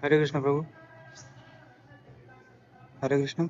Hare Krishna Prabhu. Hare Krishna.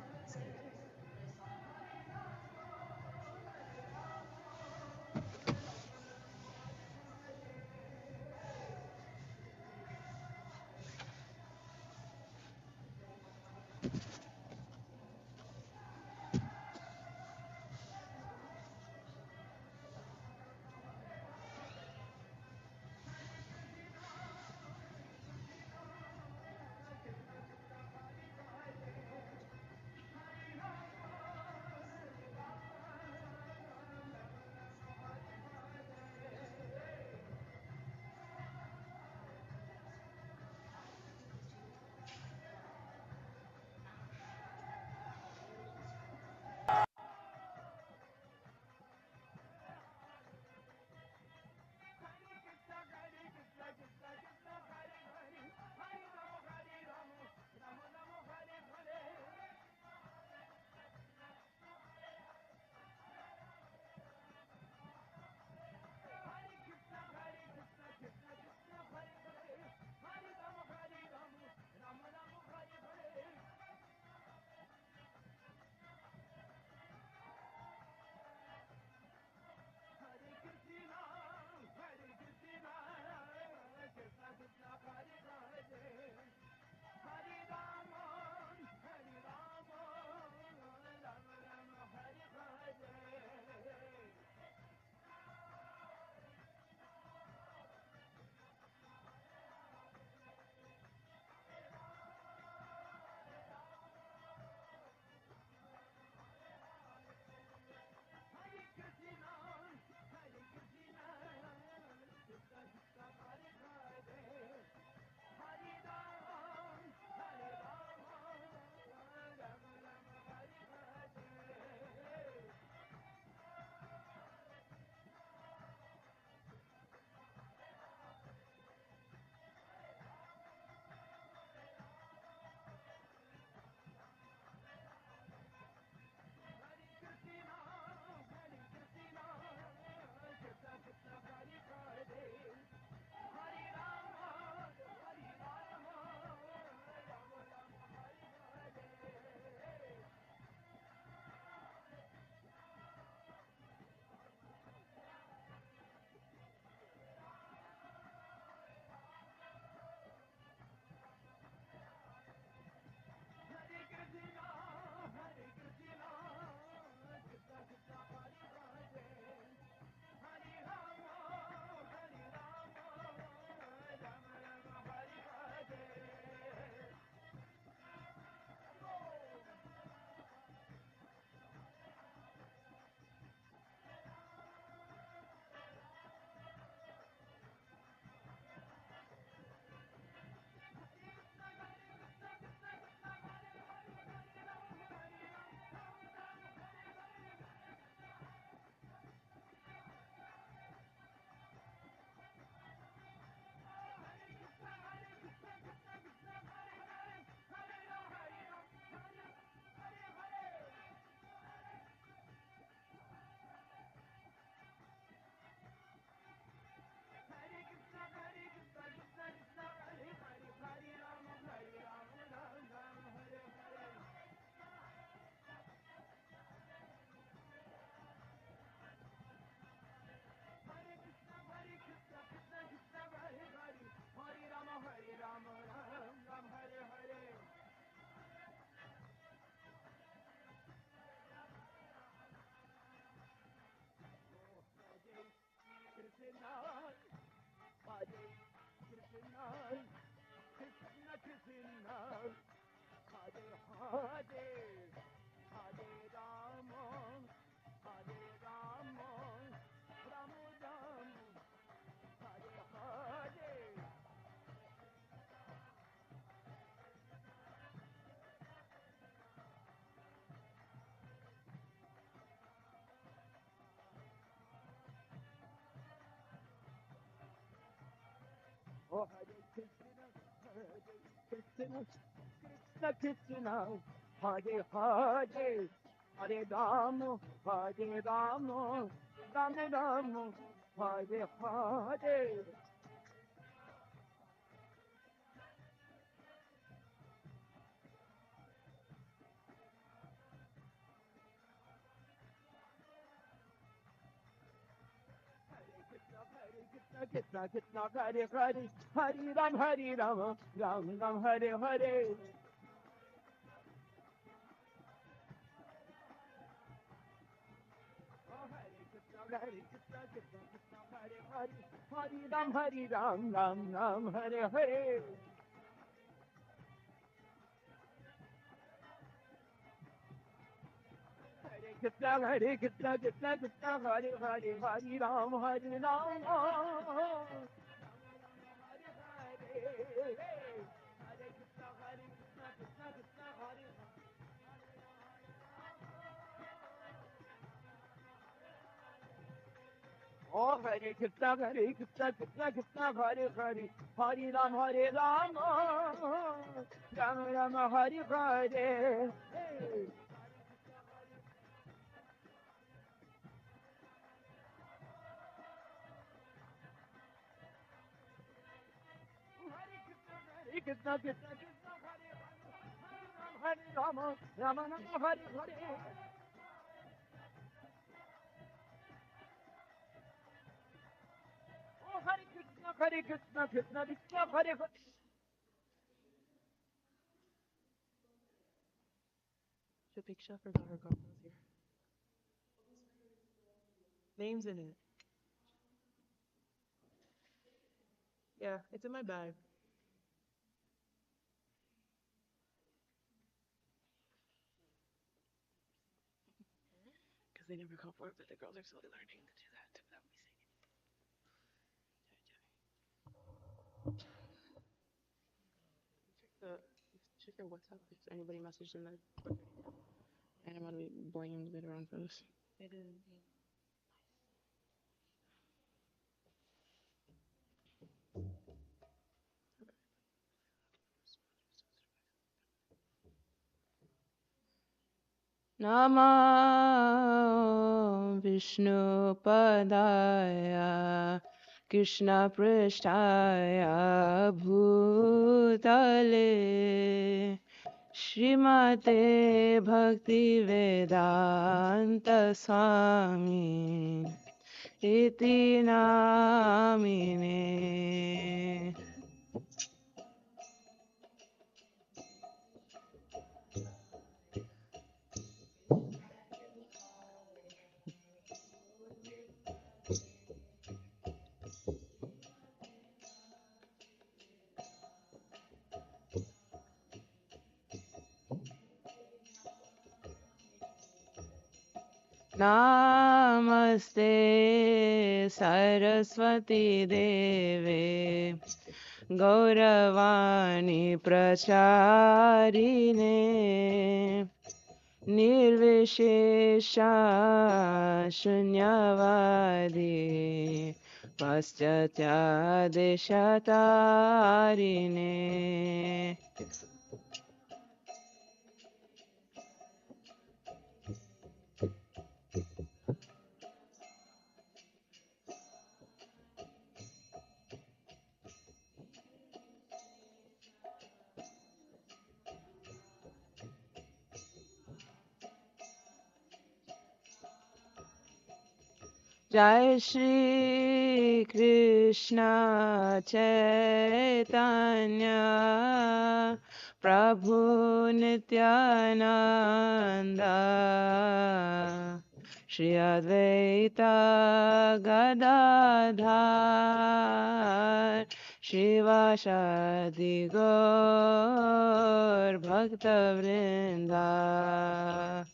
Oh, Hare Krishna, Krishna Krishna, Hare Hare, Hare Rama, Hare Rama, Rama Rama, Hare Hare. Krishna Krishna Hare Hare, Hare Ram, Ram Ram Hare Hare. Hare Krishna Krishna Krishna Hare Hare, Hare Ram, Ram Ram Hare Hare. Hare Krishna Krishna Krishna Hare Hare, Hare Ram, Hare Ram. Oh, Hare Krishna, Hare Krishna, Krishna Krishna, Hare Hare, Hare Ram, Hare Ram, Ram Ram, Hare Hare. Hey. Hare Krishna, Krishna Krishna, Hare Ram, Ram Ram, Hare Hare. Oh, Hare Krishna, Hare Krishna, Krishna Krishna, Hare Hare. Shapiksha forgot her cocktails here. Names in it. Yeah, it's in my bag. Because they never call for it, but the girls are slowly learning to do that without me saying it. Check your WhatsApp if anybody messaged in there. And I'm gonna be blamed later on for this. It is. Nama Vishnu Padaya Krishna Prishtaya Bhutale Srimate Bhakti Vedanta Swami Iti Namine. Namaste Saraswati Deve Gauravani Pracharine Nirvishesha Shunyavadi Paschatya Deshatarine. Jai Shri Krishna Chaitanya Prabhu Nityananda Shri Advaita Gadadhar Shivasadi Gaur Bhakta Vrinda.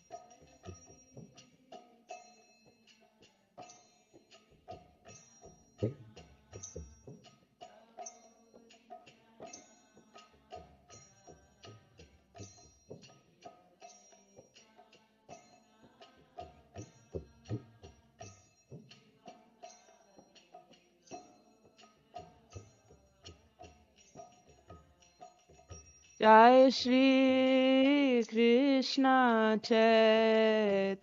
Jai Shri Krishna Chaitanya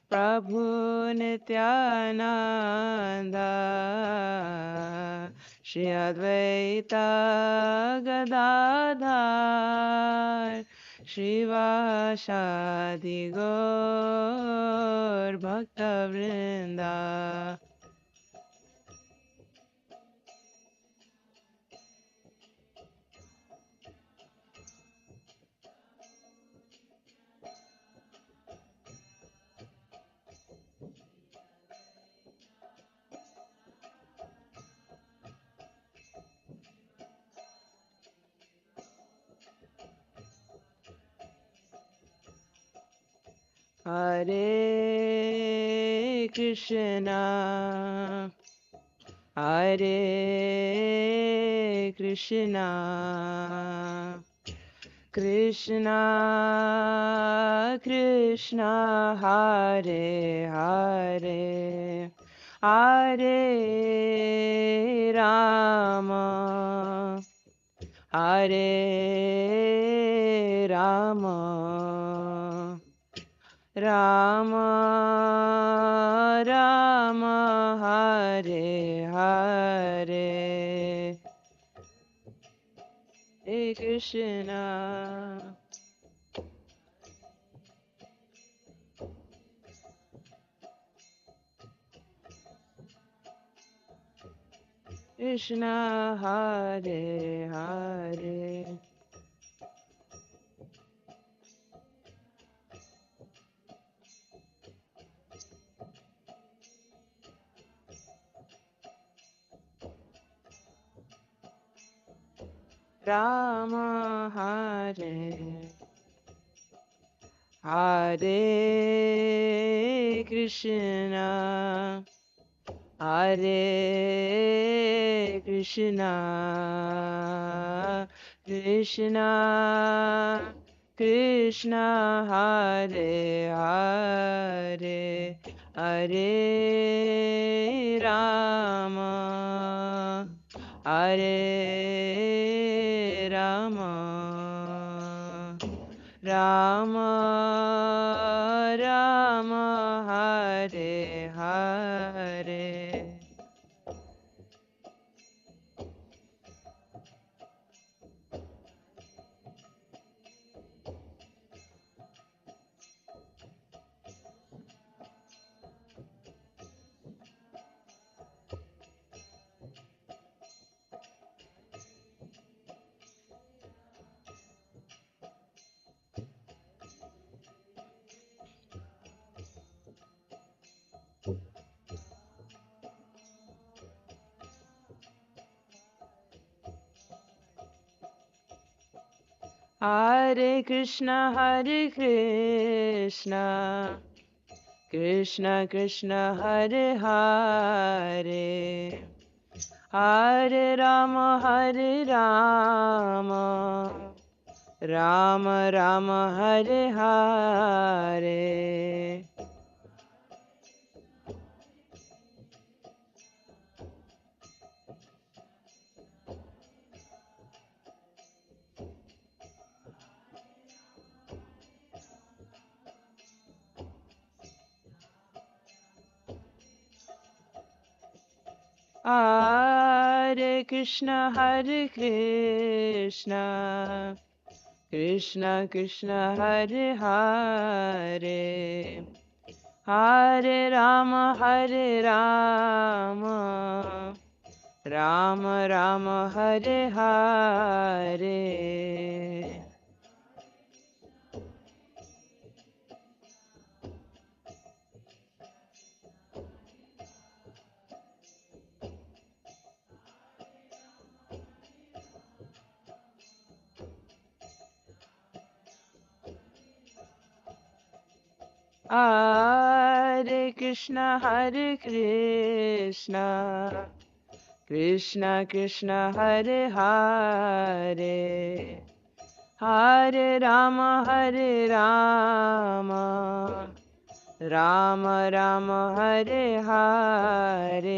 Prabhu Nityananda Shri Advaita Gadadhar Shivasadi Gaur Bhakta Vrinda. Hare Krishna, Hare Krishna, Krishna Krishna, Hare Hare, Hare Rama, Hare Rama, Rama Rama, Hare Hare, Hare Krishna, Krishna Hare Hare, Rama Hare Hare Krishna, Hare Krishna, Krishna Krishna, Hare Hare, Hare Rama, Hare Rama, Rama Rama, Hare Hare, Hare Krishna, Hare Krishna, Krishna Krishna, Hare Hare, Hare Rama, Hare Rama, Rama Rama, Hare Hare, Hare Krishna, Hare Krishna, Krishna Krishna, Hare Hare, Hare Rama, Hare Rama, Rama Rama, Hare Hare, Hare Krishna, Hare Krishna, Krishna Krishna, Hare Hare, Hare Rama, Hare Rama, Rama Rama, Hare Hare,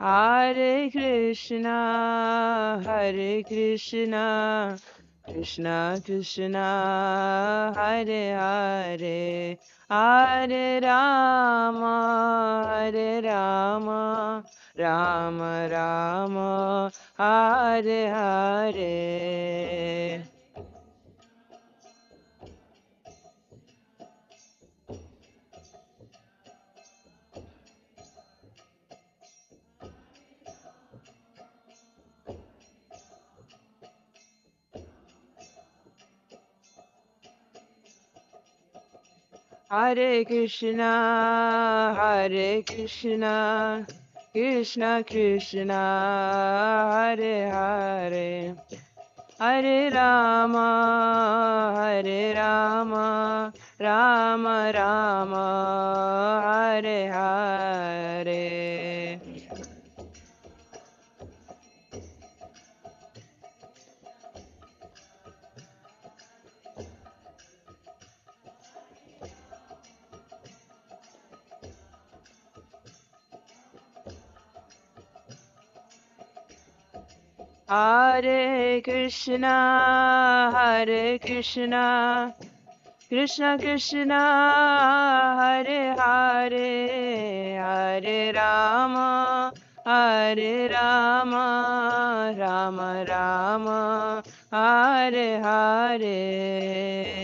Hare Krishna, Hare Krishna, Krishna Krishna, Hare Hare, Hare Rama, Hare Rama, Rama Rama, Hare Hare, Hare Krishna, Krishna Krishna, Hare Hare, Hare Rama, Rama Rama, Hare Hare. Hare Krishna, Krishna Krishna, Hare Hare, Hare Rama, Rama Rama, Hare Hare.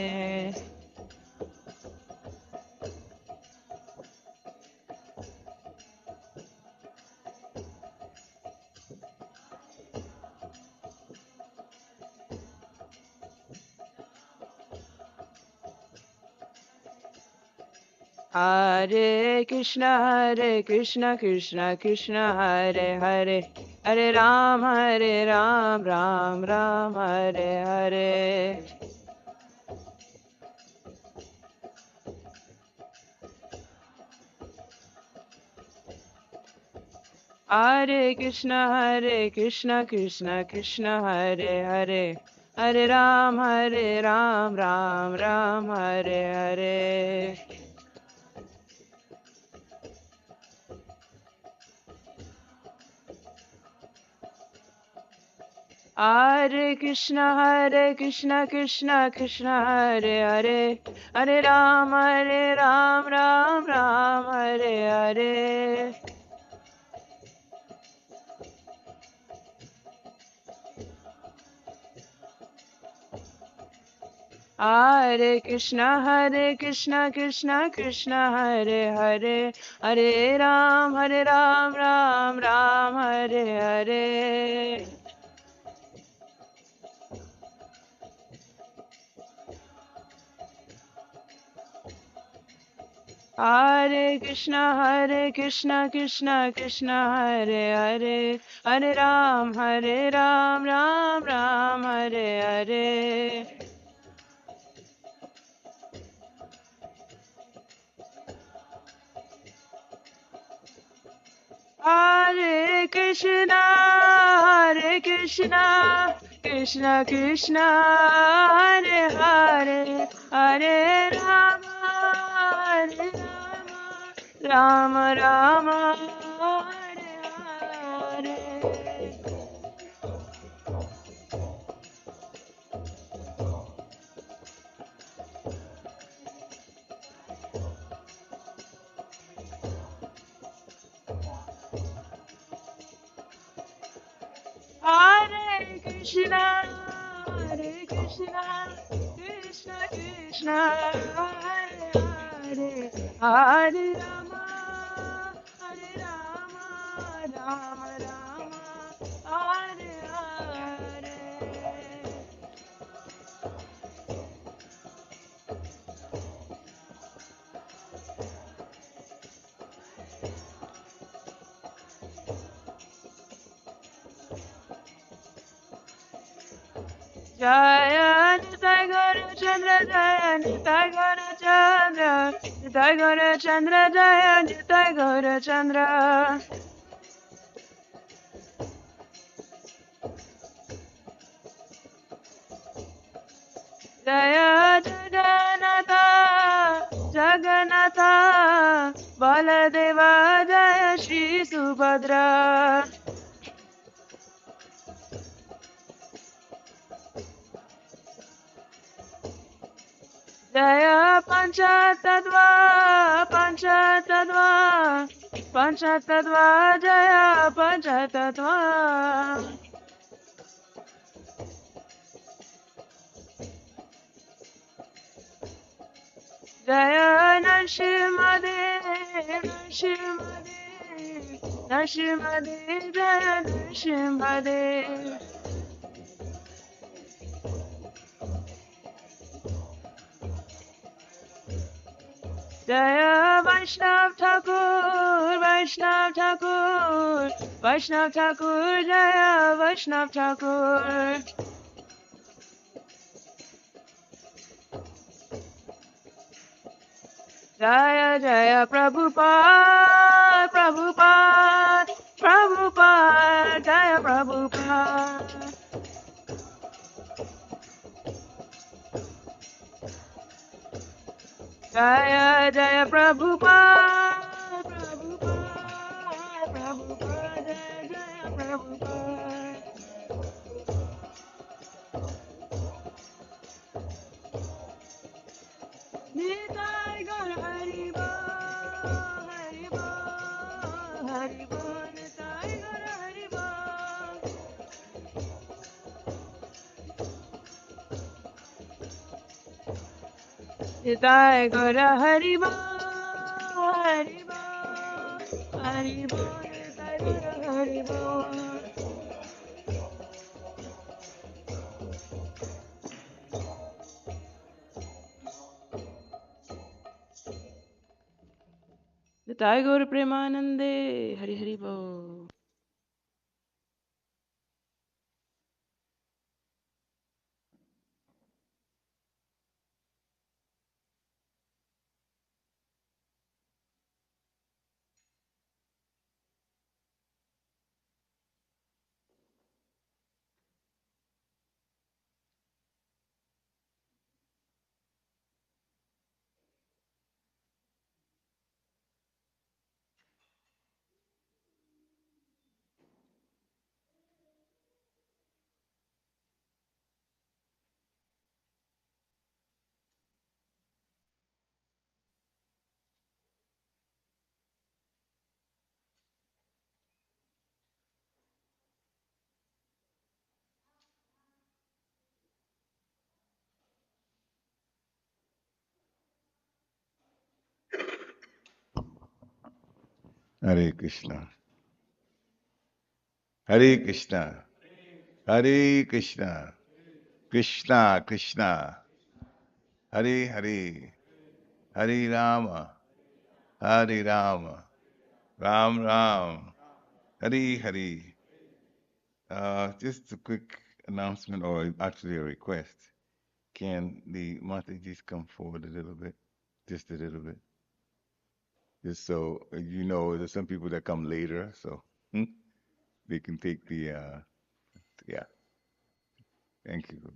Hare Krishna, Krishna Krishna, Hare Hare, Hare Ram, Ram Ram, Hare Hare. Hare Krishna, Krishna Krishna, Hare Hare, Hare Ram, Ram Ram, Hare Hare. Hare Krishna, Krishna Krishna, Hare Hare, Hare Ram, Ram Ram, Hare Hare. Hare Krishna, Krishna Krishna, Hare Hare, Hare Ram, Ram Ram, Hare Hare. Hare Krishna, Krishna Krishna, Hare Hare, Hare Ram, Ram Ram, Hare Hare. Hare Krishna, Krishna Krishna, Hare Hare, Hare Rama, Rama Rama, Hare Hare. Hare Krishna, Krishna Krishna, Hare Hare, Hare Rama, Rama Rama, Hare Hare. Jaya Nitai Gaura Chandra, Jaya Nitai Gaura Chandra, Nitai Gaura Chandra, Jaya Nitai Gaura Chandra. Jaya Jagannatha, Baladeva, Jaya Shri Subhadra. Jaya Panchatattva, Jaya Panchatattva. Jaya Narsimade, Jaya Narsimade. Jaya Vaishnav Thakur, Vaishnav Thakur, Vaishnav Thakur, Jaya Vaishnav Thakur. Jaya Jaya Prabhupada, Prabhupada, Prabhupada, Jaya Prabhupada. Jaya Jaya Prabhupada, Prabhupada, Prabhupada, Jaya Jaya Prabhupada. Nitai Gaur Hari Bol, Hari Bol, Hari Bol, Nitai Gaur Hari Bol. Nitai Gaur Hari Bol, Hari Bol, Hari Bol, Nitai Gaur Hari Bol. Nitai Gaur Premanande, Hari Hari Bol. Hare Krishna. Hare Krishna. Hare Krishna. Krishna Krishna. Hare Hare. Hare Rama. Hare Rama. Ram Ram. Hare Hare. Just a quick announcement, or actually a request. Can the Mataji's come forward a little bit? Just a little bit. Just so you know, there's some people that come later, so they can take the yeah. Thank you.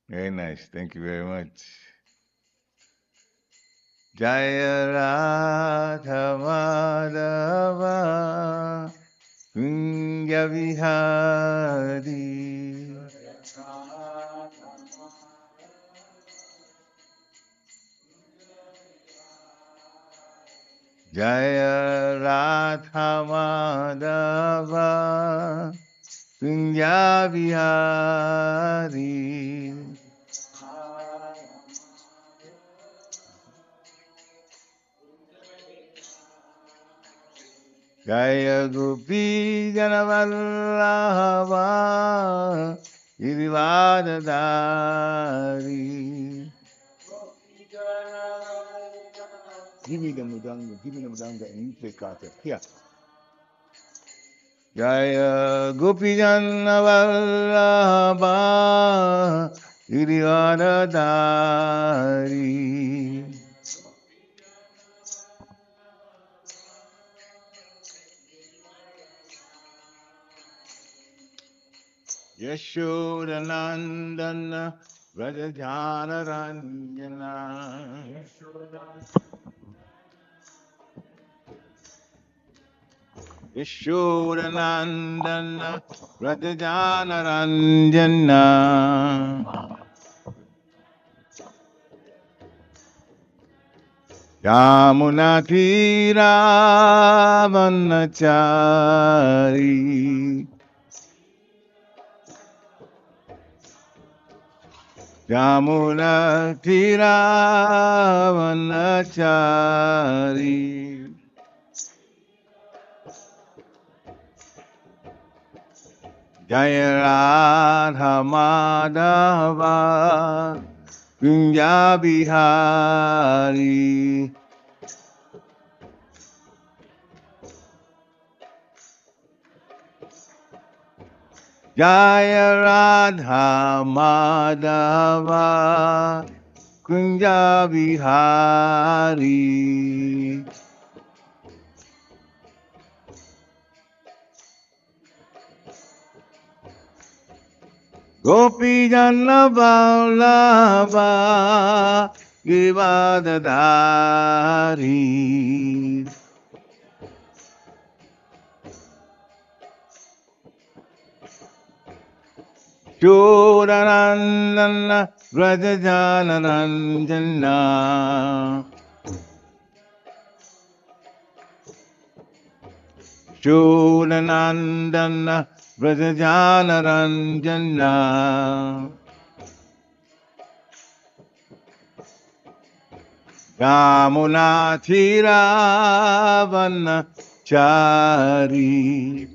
Very nice. Thank you very much. Jaya Radha Madhava Kunja Vihari Jaya Radha Madhava Kunja Vihari Jaya Gopi Janavallabha Girivadadari. Give me the mudanga, and you play kata. Here. Jaya Gopi Janavallabha Girivadadari. Yashodanandana Vrajajana Ranjana Yashodanandana Vrajajana Ranjana Yamunatira Vanachari Yamuna Tiravanachari Jaya Radha Madhava Kunja Bihari. Jaya Radha Madhava Kunja Bihari. Gopi Janna Vallabha Givadadari. Chodanandana Vrajajanaranjana. Chodanandana Vrajajanaranjana. Yamuna Thiravana Chari.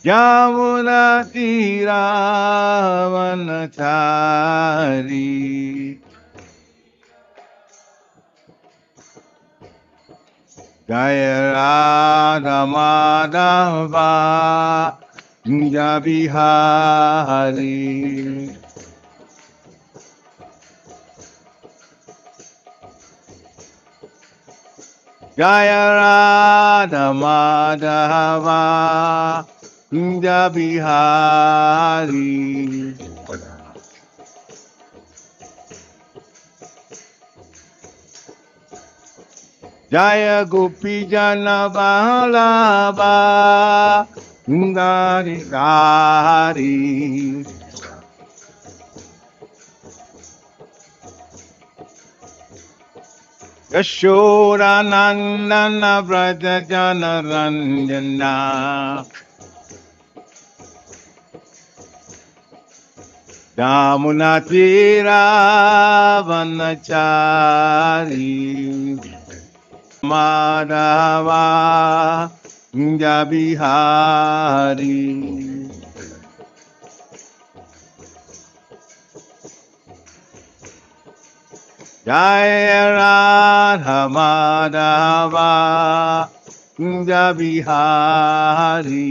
Yamuna Thiravana Chari. Jaya Radha Madhava Kunja Bihari. Jaya Radha Madhava Kunja Bihari. Jaya Gopi Jana Vallabha Gari Gari. Yashoda Nandana Vraja Jana Ranjana. Damuna Vanachari. Madhava Kunja Bihari. Jaya Radha Madhava Kunja Bihari.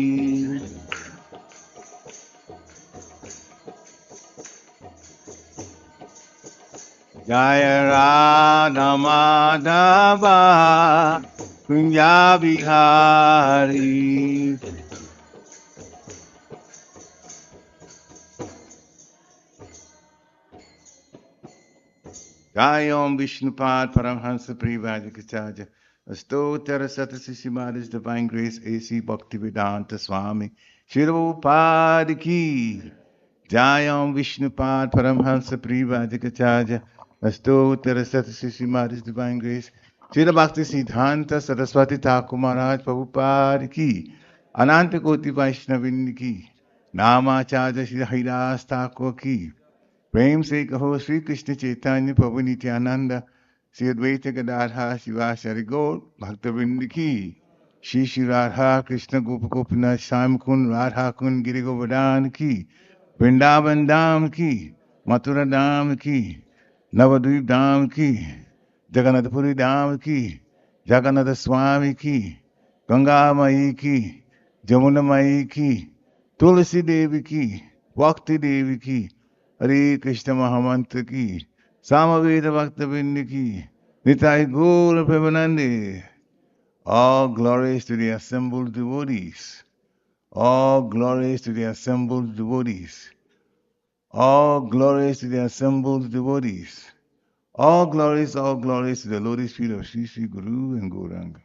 Jaya Radha Madhava Kunja Bihari. Jaya Om Vishnupad Paramhansa Privajikacharya. Astottara Satasishimad His Divine Grace A.C. Bhaktivedanta Swami Shirupad Ki. Jaya Om Vishnupad Paramhansa Privajikacharya. Astottara Satasishimad His Divine Grace Srila Bhakti Siddhanta Saraswati Thakur Maharaj Prabhupada Ki. Ananta Koti Vaishnavin Ki. Namacharya Shri Haridas Thakur Ki. प्रेम से कहो श्री कृष्ण चैतन्य प्रभु नित्यानंद श्री अद्वैत गदाधर शिवाचार्य गौर भक्तवृंद की श्री श्री राधा कृष्ण गोप गोपीनाथ श्याम कुंड राधा कुंड गिरि गोवर्धन की वृंदावन धाम की मथुरा धाम की नवद्वीप धाम की जगन्नाथपुरी धाम की जगन्नाथ स्वामी की गंगा मई की जमुना मई की तुलसी देवी की भक्ति देवी की हरे कृष्ण महामंत्र की सामवेद भक्त बिंद की निताय गौर प्रेमानंदे. All glories to the assembled devotees. All glories to the assembled devotees. All glories to the assembled devotees. All glories to the lotus feet of Sri Sri Guru and Gauranga.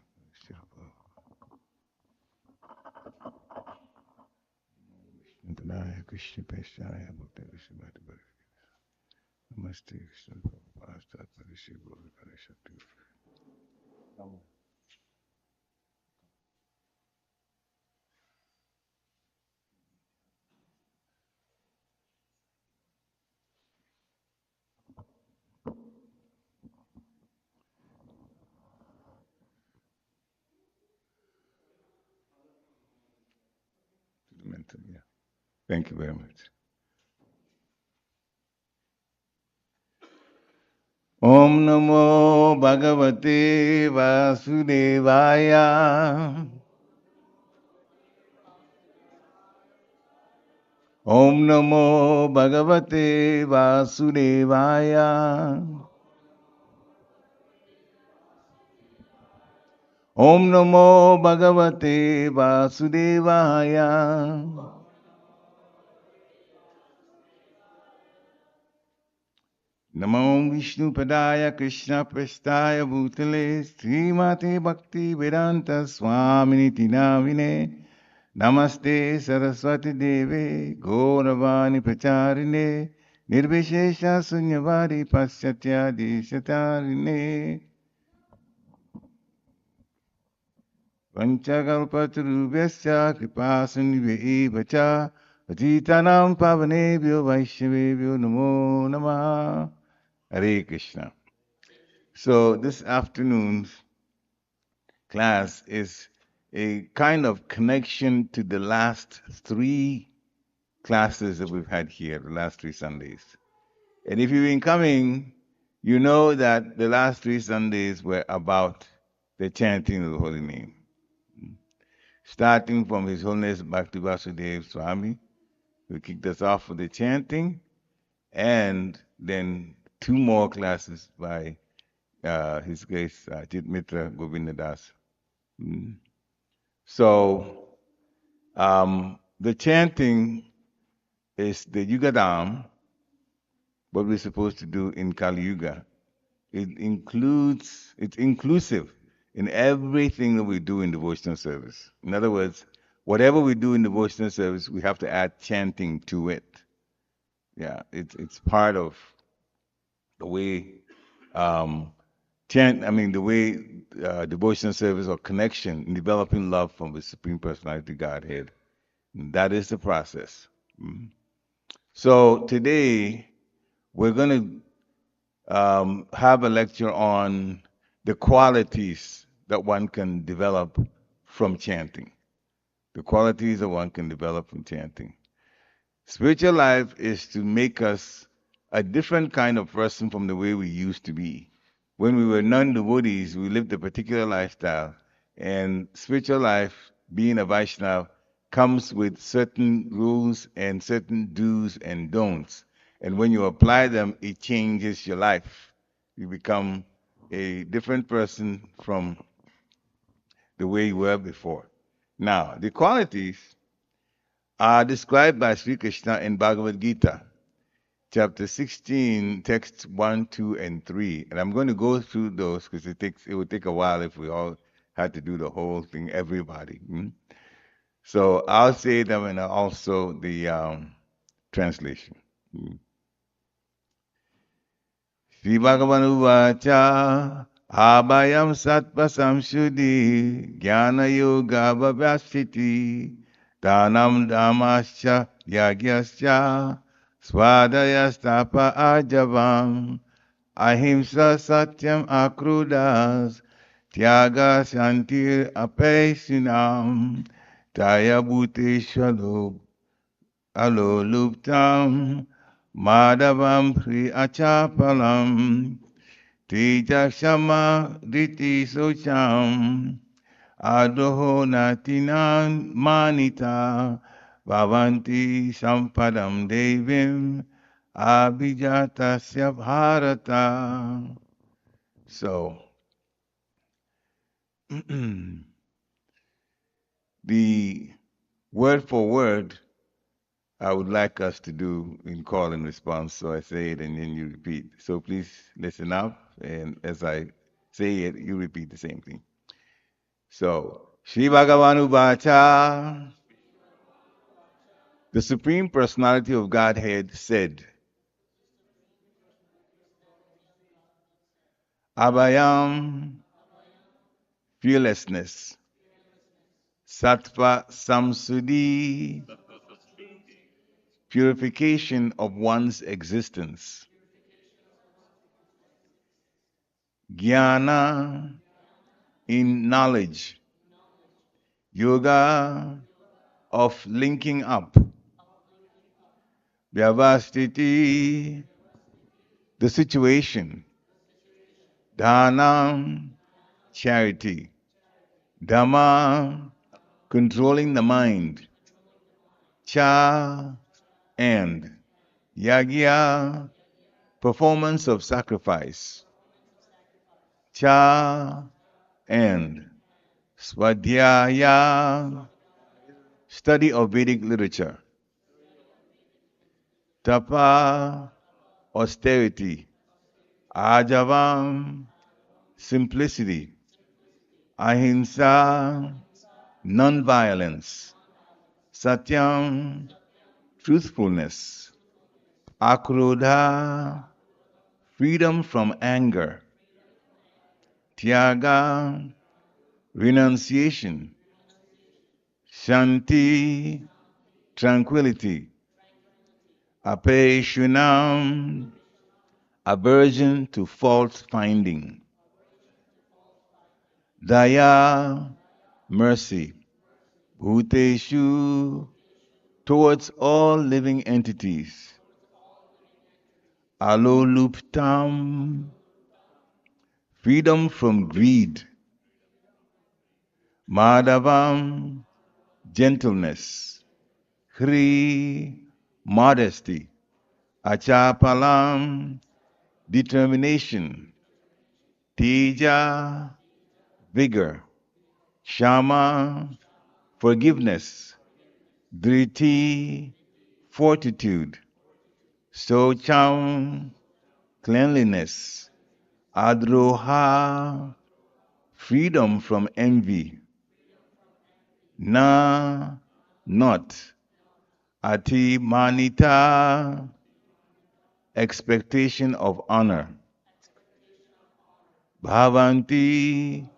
Krishna Pesaya Bhakta Krishna Bhakti. Namaste Krishna Prabhupada Shri Guru Shakti. Yeah. Thank you very much. Om Namo Bhagavate Vasudevaya. Om Namo Bhagavate Vasudevaya. Om Namo Bhagavate Vasudevaya. Namo Vishnu Padaya Krishna Prasthaya Bhutale Srimate Bhakti Vedanta Swaminiti Namine Namaste Saraswati Deve Gauravani Pracharine Nirvishesha Sunyavari Paschatya Deshatarine Panchakalpatarubhyasya Kripasanivya Cha Patitanam Pavanebhyo Vaishnavebhyo Namo Namaha. Hare Krishna. So this afternoon's class is a kind of connection to the last three classes that we've had here, the last three Sundays. And if you've been coming, you know that the last three Sundays were about the chanting of the holy name. Starting from His Holiness Bhakti Vasudev Swami, who kicked us off with the chanting, and then two more classes by His Grace Chit Mitra Govindadas. So the chanting is the Yugadam, what we're supposed to do in Kali Yuga. It's inclusive in everything that we do in devotional service. In other words, whatever we do in devotional service, we have to add chanting to it. Yeah, it's part of the way the way devotional service or connection in developing love from the Supreme Personality Godhead. That is the process. So today we're going to have a lecture on the qualities that one can develop from chanting. The qualities that one can develop from chanting. Spiritual life is to make us a different kind of person from the way we used to be. When we were non-devotees, we lived a particular lifestyle. And spiritual life, being a Vaishnava, comes with certain rules and certain do's and don'ts. And when you apply them, it changes your life. You become a different person from the way you were before. Now, the qualities are described by Sri Krishna in Bhagavad Gita, chapter 16, texts 1, 2, and 3. And I'm going to go through those because it would take a while if we all had to do the whole thing, everybody. So I'll say them and also the translation. Sri Bhagavan Uvacha Abhayam Sattva Samshuddhi Jnana Yoga Bhavyasthiti Dhanam Dhamascha Yagyascha Swadhyastapa Ajavam Ahimsa Satyam Akrudas Tyaga Shantir Apaisinam Taya Bhuteshwalo Aloluptam Madhavam Pri Achapalam Tijakshama Diti Socham Adoho Natinan Manita Bhavanti Sampadam Devim Abhijatasya Bharata. So, the word for word I would like us to do in call and response. So I say it and then you repeat. So please listen up, and as I say it, you repeat the same thing. So, Shri Bhagavanu Bhacha, the Supreme Personality of Godhead said, Abhayam, fearlessness, Sattva Samsuddhi, purification of one's existence, Jnana, in knowledge, Yoga, of linking up. Vyavastiti, the situation. Dhanam, charity. Dhamma, controlling the mind. Cha, and. Yagya, performance of sacrifice. Cha, and. Swadhyaya, study of Vedic literature. Tapa, austerity. Ajavam, simplicity. Ahimsa, non-violence. Satyam, truthfulness. Akrodha, freedom from anger. Tyaga, renunciation. Shanti, tranquility. Apeshunam, aversion to fault finding. Daya, mercy. Bhuteshu, towards all living entities. Aloluptam, freedom from greed. Madhavam, gentleness. Hri, modesty. Achapalam, determination. Teja, vigor. Shama, forgiveness. Dhriti, fortitude. Socham, cleanliness. Adroha, freedom from envy. Na, not. Ati manita, expectation of honor. Bhavanti,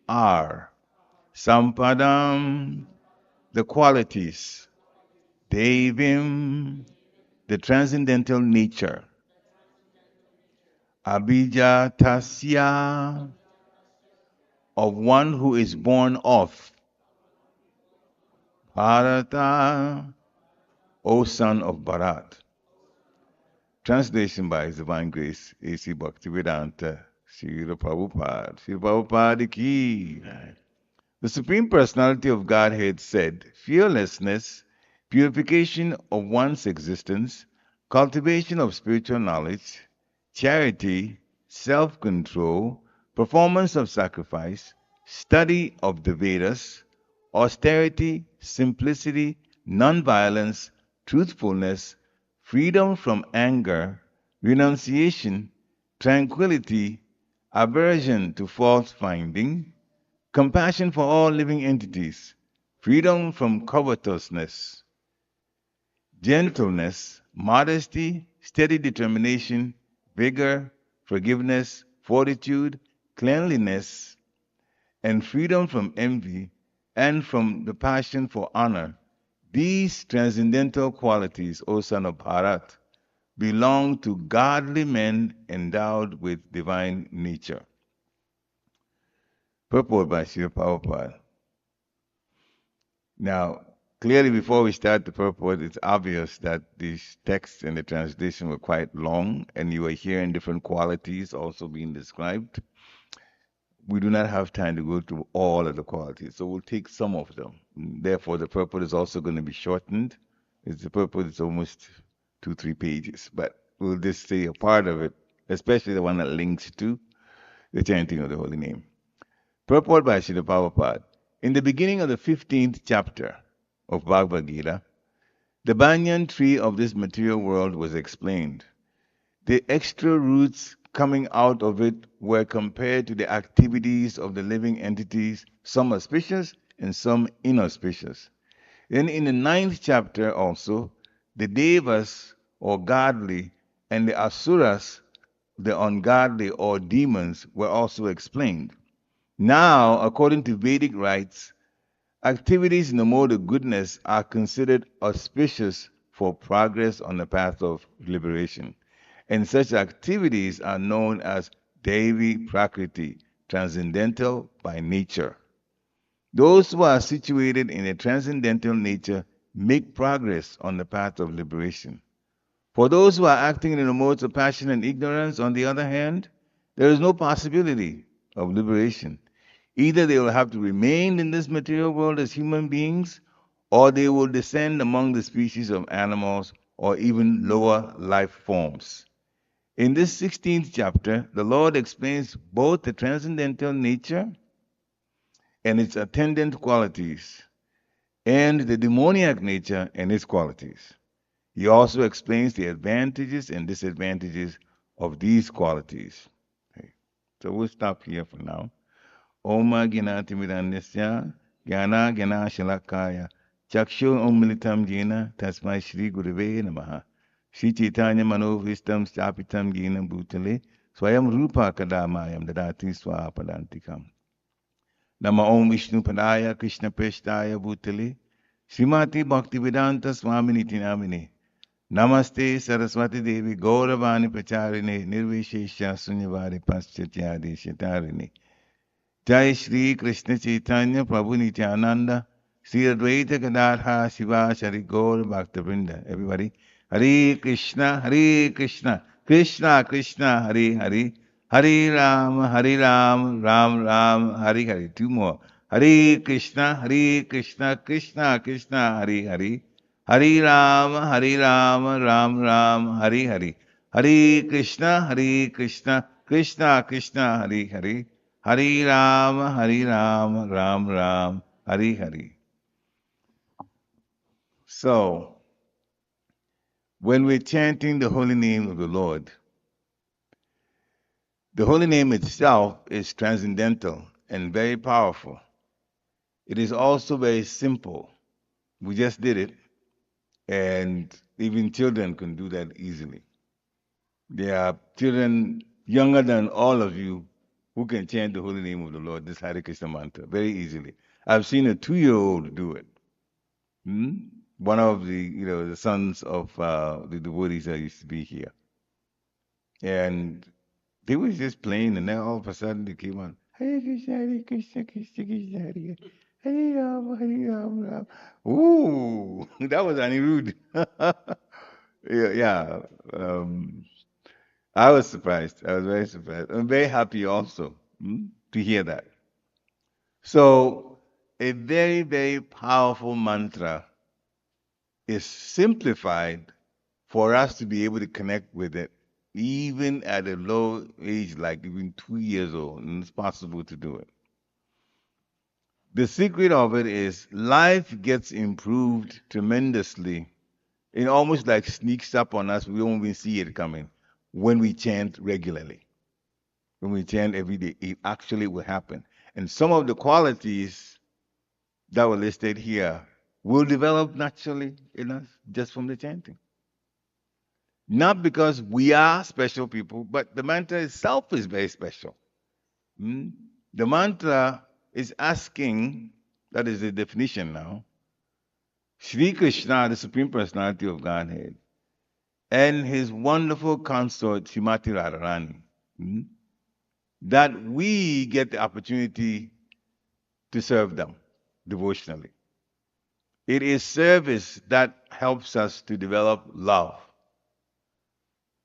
are. Sampadam, the qualities. Devim, the transcendental nature. Abhijatasya, of one who is born of. Bharata, O son of Bharat. Translation by His Divine Grace, A.C. Bhaktivedanta, Srila Prabhupada. Srila Prabhupada ki. The Supreme Personality of Godhead said, fearlessness, purification of one's existence, cultivation of spiritual knowledge, charity, self-control, performance of sacrifice, study of the Vedas, austerity, simplicity, non-violence, truthfulness, freedom from anger, renunciation, tranquility, aversion to fault finding, compassion for all living entities, freedom from covetousness, gentleness, modesty, steady determination, vigor, forgiveness, fortitude, cleanliness, and freedom from envy and from the passion for honor. These transcendental qualities, O son of Bharat, belong to godly men endowed with divine nature. Purport by Srila Prabhupada. Now, clearly before we start the purport, it's obvious that these texts and the translation were quite long, and you are hearing different qualities also being described. We do not have time to go through all of the qualities, so we'll take some of them. Therefore, the purport is also going to be shortened. The purport is almost 2-3 pages, but we'll just say a part of it, especially the one that links to the chanting of the holy name. Purport by Srila Prabhupada. In the beginning of the 15th chapter of Bhagavad Gita, the banyan tree of this material world was explained. The extra roots coming out of it were compared to the activities of the living entities, some auspicious and some inauspicious. Then in the 9th chapter also, the devas or godly and the asuras, the ungodly or demons, were also explained. Now, according to Vedic rites, activities in the mode of goodness are considered auspicious for progress on the path of liberation. And such activities are known as Devi Prakriti, transcendental by nature. Those who are situated in a transcendental nature make progress on the path of liberation. For those who are acting in the modes of passion and ignorance, on the other hand, there is no possibility of liberation. Either they will have to remain in this material world as human beings, or they will descend among the species of animals or even lower life forms. In this 16th chapter, the Lord explains both the transcendental nature and its attendant qualities, and the demoniac nature and its qualities. He also explains the advantages and disadvantages of these qualities. Okay. So we'll stop here for now. Oma Ginati Vidanyasya, Gyana Gyana Shalakaya, Chakshu Umilitam Jina, Tasmai Shri Gurave Namaha. Shri Chaitanya Manovistam Stapitam Jina Bhutale, Swayam Rupa Kadamayam Dadati Swapadantikam. Nama Om Vishnu Padaya Krishna Peshtaya Bhutale, Srimati Bhaktivedanta Swaminiti Namine. Namaste Saraswati Devi Gauravani Pacharine Nirvishesha Sunyavari Paschatyadi Shatarini. Jai Shri Krishna Chaitanya Prabhu Nityananda Sri Advaita Gadadha Shiva Shari Gaur Bhaktivinoda. Everybody, Hare Krishna, Krishna Krishna, Hare Hare, Hare Ram, Ram Ram, Hare Hare. Two more. Hare Krishna, Krishna Krishna, Hare Hare, Hare Ram, Ram Ram, Hare Hare. Hare Krishna, Krishna Krishna, Hare Hare. Hare Ram, Ram Ram, Hare Hare. So, when we're chanting the holy name of the Lord, the holy name itself is transcendental and very powerful. It is also very simple. We just did it, and even children can do that easily. There are children younger than all of you who can chant the holy name of the Lord, this Hare Krishna mantra, very easily. I've seen a 2-year-old do it. One of the sons of the devotees that used to be here. And they was just playing, and then all of a sudden they came on, Hare Krishna, Krishna Krishna, Hare Hare. Hare Ram, Hare Ram, Ram. Ooh, that was Anirudh. Yeah. I was surprised. I was very surprised. I'm very happy also to hear that. So, a very, very powerful mantra is simplified for us to be able to connect with it, even at a low age, like even 2 years old, and it's possible to do it. The secret of it is life gets improved tremendously. It almost like sneaks up on us. We don't even see it coming when we chant regularly. When we chant every day, it actually will happen. And some of the qualities that were listed here will develop naturally in us just from the chanting. Not because we are special people, but the mantra itself is very special. The mantra is asking, that is the definition now, Sri Krishna, the Supreme Personality of Godhead, and his wonderful consort, Srimati Radharani, that we get the opportunity to serve them devotionally. It is service that helps us to develop love.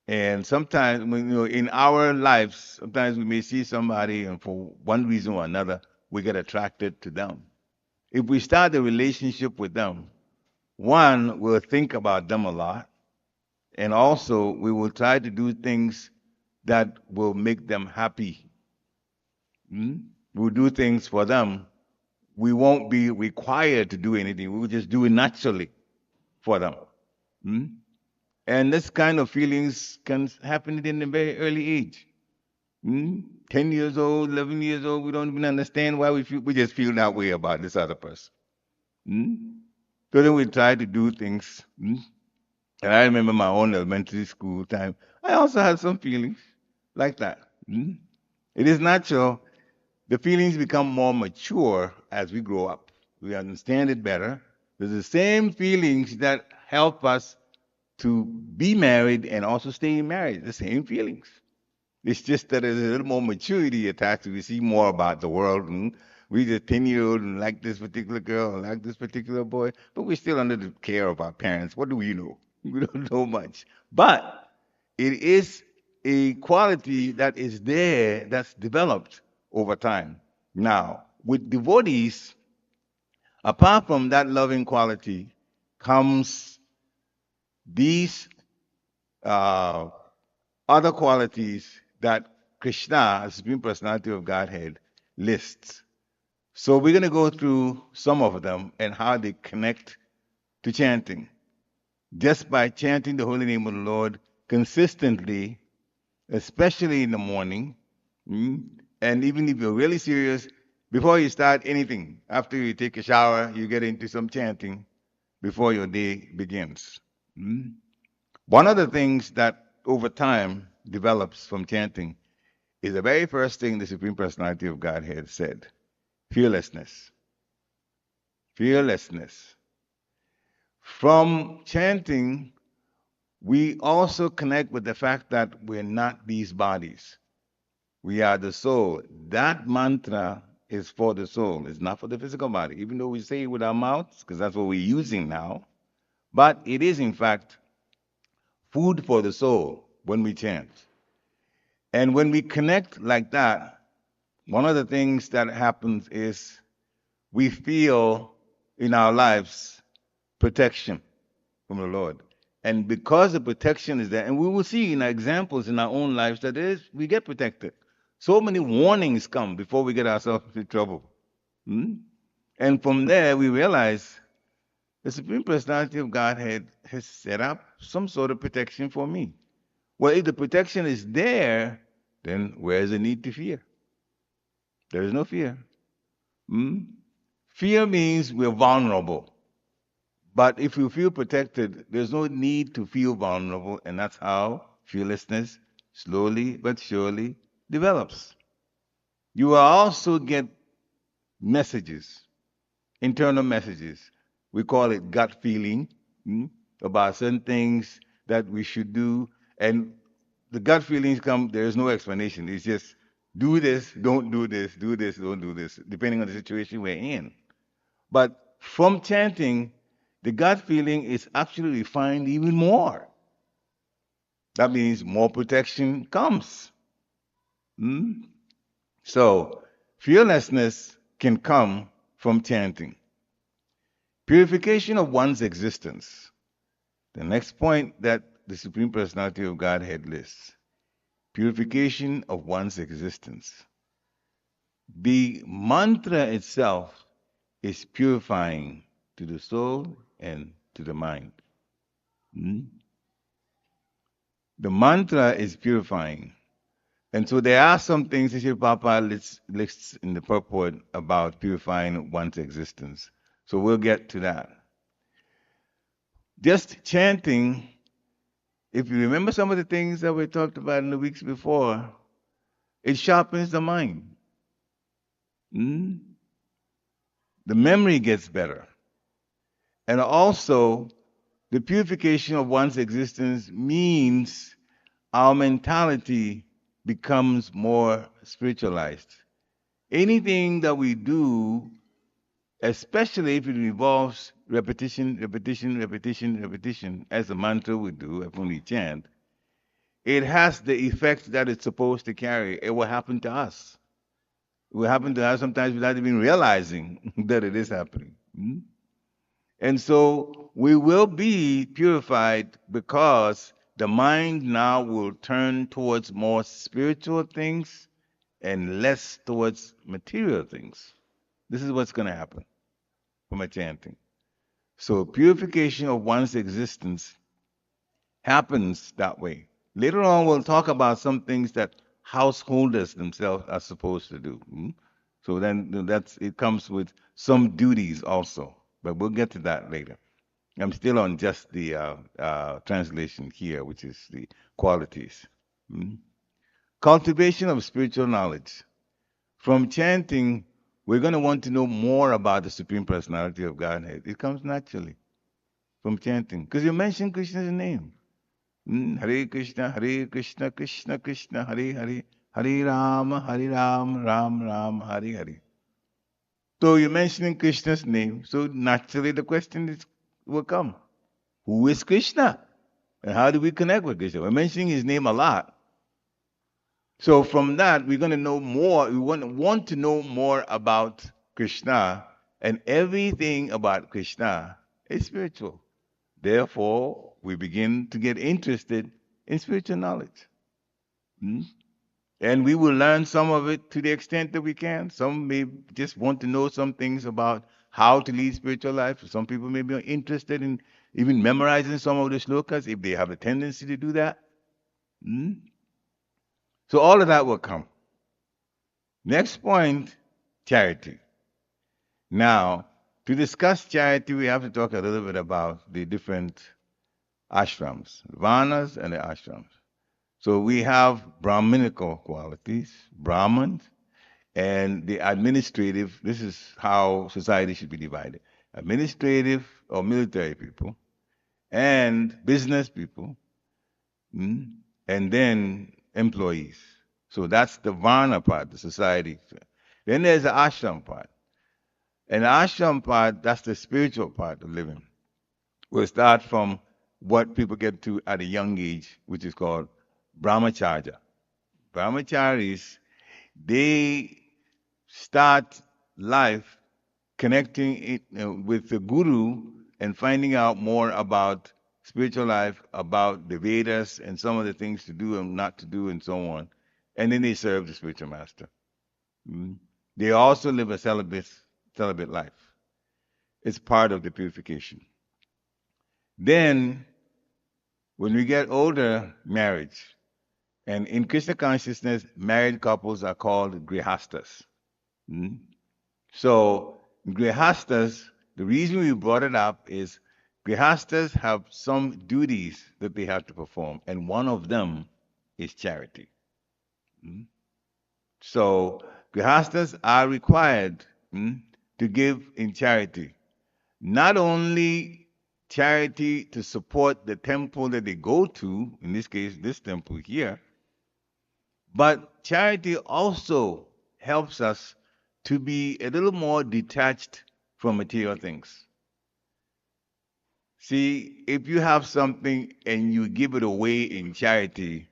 And sometimes, in our lives, sometimes we may see somebody, and for one reason or another, we get attracted to them. If we start a relationship with them, one, we'll think about them a lot, and also we will try to do things that will make them happy. We'll do things for them. We won't be required to do anything. We'll just do it naturally for them. And this kind of feelings can happen in a very early age. 10 years old, 11 years old, we don't even understand why we feel, we just feel that way about this other person. So then we try to do things. And I remember my own elementary school time. I also had some feelings like that. It is natural. The feelings become more mature as we grow up. We understand it better. There's the same feelings that help us to be married and also stay married, the same feelings. It's just that there's a little more maturity attached to it. We see more about the world. We just 10-year-old and like this particular girl or like this particular boy, but we're still under the care of our parents. What do we know? We don't know much. But it is a quality that is there that's developed over time. Now, with devotees, apart from that loving quality, comes these uh, other qualities that Krishna, the Supreme Personality of Godhead, lists. So we're going to go through some of them and how they connect to chanting. Just by chanting the holy name of the Lord consistently, especially in the morning, mm, and even if you're really serious, before you start anything, after you take a shower, you get into some chanting before your day begins. Mm. One of the things that over time develops from chanting is the very first thing the Supreme Personality of Godhead said: fearlessness. Fearlessness. From chanting, we also connect with the fact that we're not these bodies. We are the soul. That mantra is for the soul, it's not for the physical body, even though we say it with our mouths, because that's what we're using now. But it is, in fact, food for the soul when we chant. And when we connect like that, one of the things that happens is we feel in our lives protection from the Lord. And because the protection is there, and we will see in our examples in our own lives that we get protected. So many warnings come before we get ourselves into trouble. Hmm? And from there, we realize the Supreme Personality of Godhead has set up some sort of protection for me. Well, if the protection is there, then where is the need to fear? There is no fear. Hmm? Fear means we're vulnerable. But if you feel protected, there's no need to feel vulnerable, and that's how fearlessness slowly but surely develops. You will also get messages, internal messages. We call it gut feeling, about certain things that we should do. And the gut feelings come, there's no explanation. It's just do this, don't do this, do this, don't do this, depending on the situation we're in. But from chanting, the gut feeling is actually refined even more. That means more protection comes. Hmm? So, fearlessness can come from chanting. Purification of one's existence. The next point that the Supreme Personality of Godhead lists: purification of one's existence. The mantra itself is purifying to the soul and to the mind. Hmm? The mantra is purifying. And so there are some things that Papa lists in the purport about purifying one's existence. So we'll get to that. Just chanting, if you remember some of the things that we talked about in the weeks before, it sharpens the mind. Hmm? The memory gets better. And also, the purification of one's existence means our mentality becomes more spiritualized. Anything that we do, especially if it involves repetition, repetition, repetition, repetition, as the mantra would do when we chant, it has the effect that it's supposed to carry. It will happen to us. It will happen to us sometimes without even realizing that it is happening. And so we will be purified because the mind now will turn towards more spiritual things and less towards material things. This is what's going to happen from a chanting. So purification of one's existence happens that way. Later on, we'll talk about some things that householders themselves are supposed to do. So then it comes with some duties also, but we'll get to that later. I'm still on just the translation here, which is the qualities. Mm. Cultivation of spiritual knowledge. From chanting, we're going to want to know more about the Supreme Personality of Godhead. It comes naturally from chanting, because you mention Krishna's name. Hare Krishna, Hare Krishna, Krishna Krishna, Hare Hare, Hare Rama, Ram Ram, Hare Hare. So you're mentioning Krishna's name, so naturally the question will come: who is Krishna? And how do we connect with Krishna? We're mentioning his name a lot. So from that, we're going to know more. We want to know more about Krishna, and everything about Krishna is spiritual. Therefore, we begin to get interested in spiritual knowledge. Hmm? And we will learn some of it to the extent that we can. Some may just want to know some things about how to lead spiritual life. Some people may be interested in even memorizing some of the shlokas if they have a tendency to do that. Hmm? So all of that will come. Next point, charity. Now, to discuss charity, we have to talk a little bit about the different ashrams, varnas and the ashrams. So we have Brahminical qualities, Brahmins, and the administrative. This is how society should be divided: administrative or military people, and business people, mm, and then employees. So that's the Varna part, the society. Then there's the ashram part. And the ashram part, that's the spiritual part of living. We'll start from what people get to at a young age, which is called brahmacharya. Brahmacharis, they start life connecting it with the guru and finding out more about spiritual life, about the Vedas and some of the things to do and not to do and so on. And then they serve the spiritual master. Mm. They also live a celibate life. It's part of the purification. Then, when we get older, marriage. And in Krishna consciousness, married couples are called grihastas. Mm. So, grihastas, the reason we brought it up is grihastas have some duties that they have to perform, and one of them is charity. Mm. So, grihastas are required to give in charity. Not only charity to support the temple that they go to, in this case, this temple here, but charity also helps us to be a little more detached from material things. See, if you have something and you give it away in charity,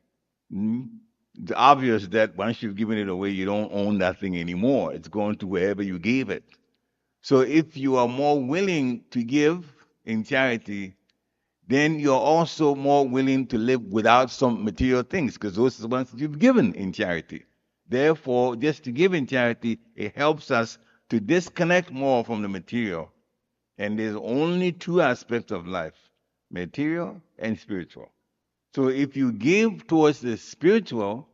it's obvious that once you've given it away, you don't own that thing anymore. It's going to wherever you gave it. So if you are more willing to give in charity, then you're also more willing to live without some material things because those are the ones that you've given in charity. Therefore, just to give in charity, it helps us to disconnect more from the material. And there's only two aspects of life: material and spiritual. So if you give towards the spiritual,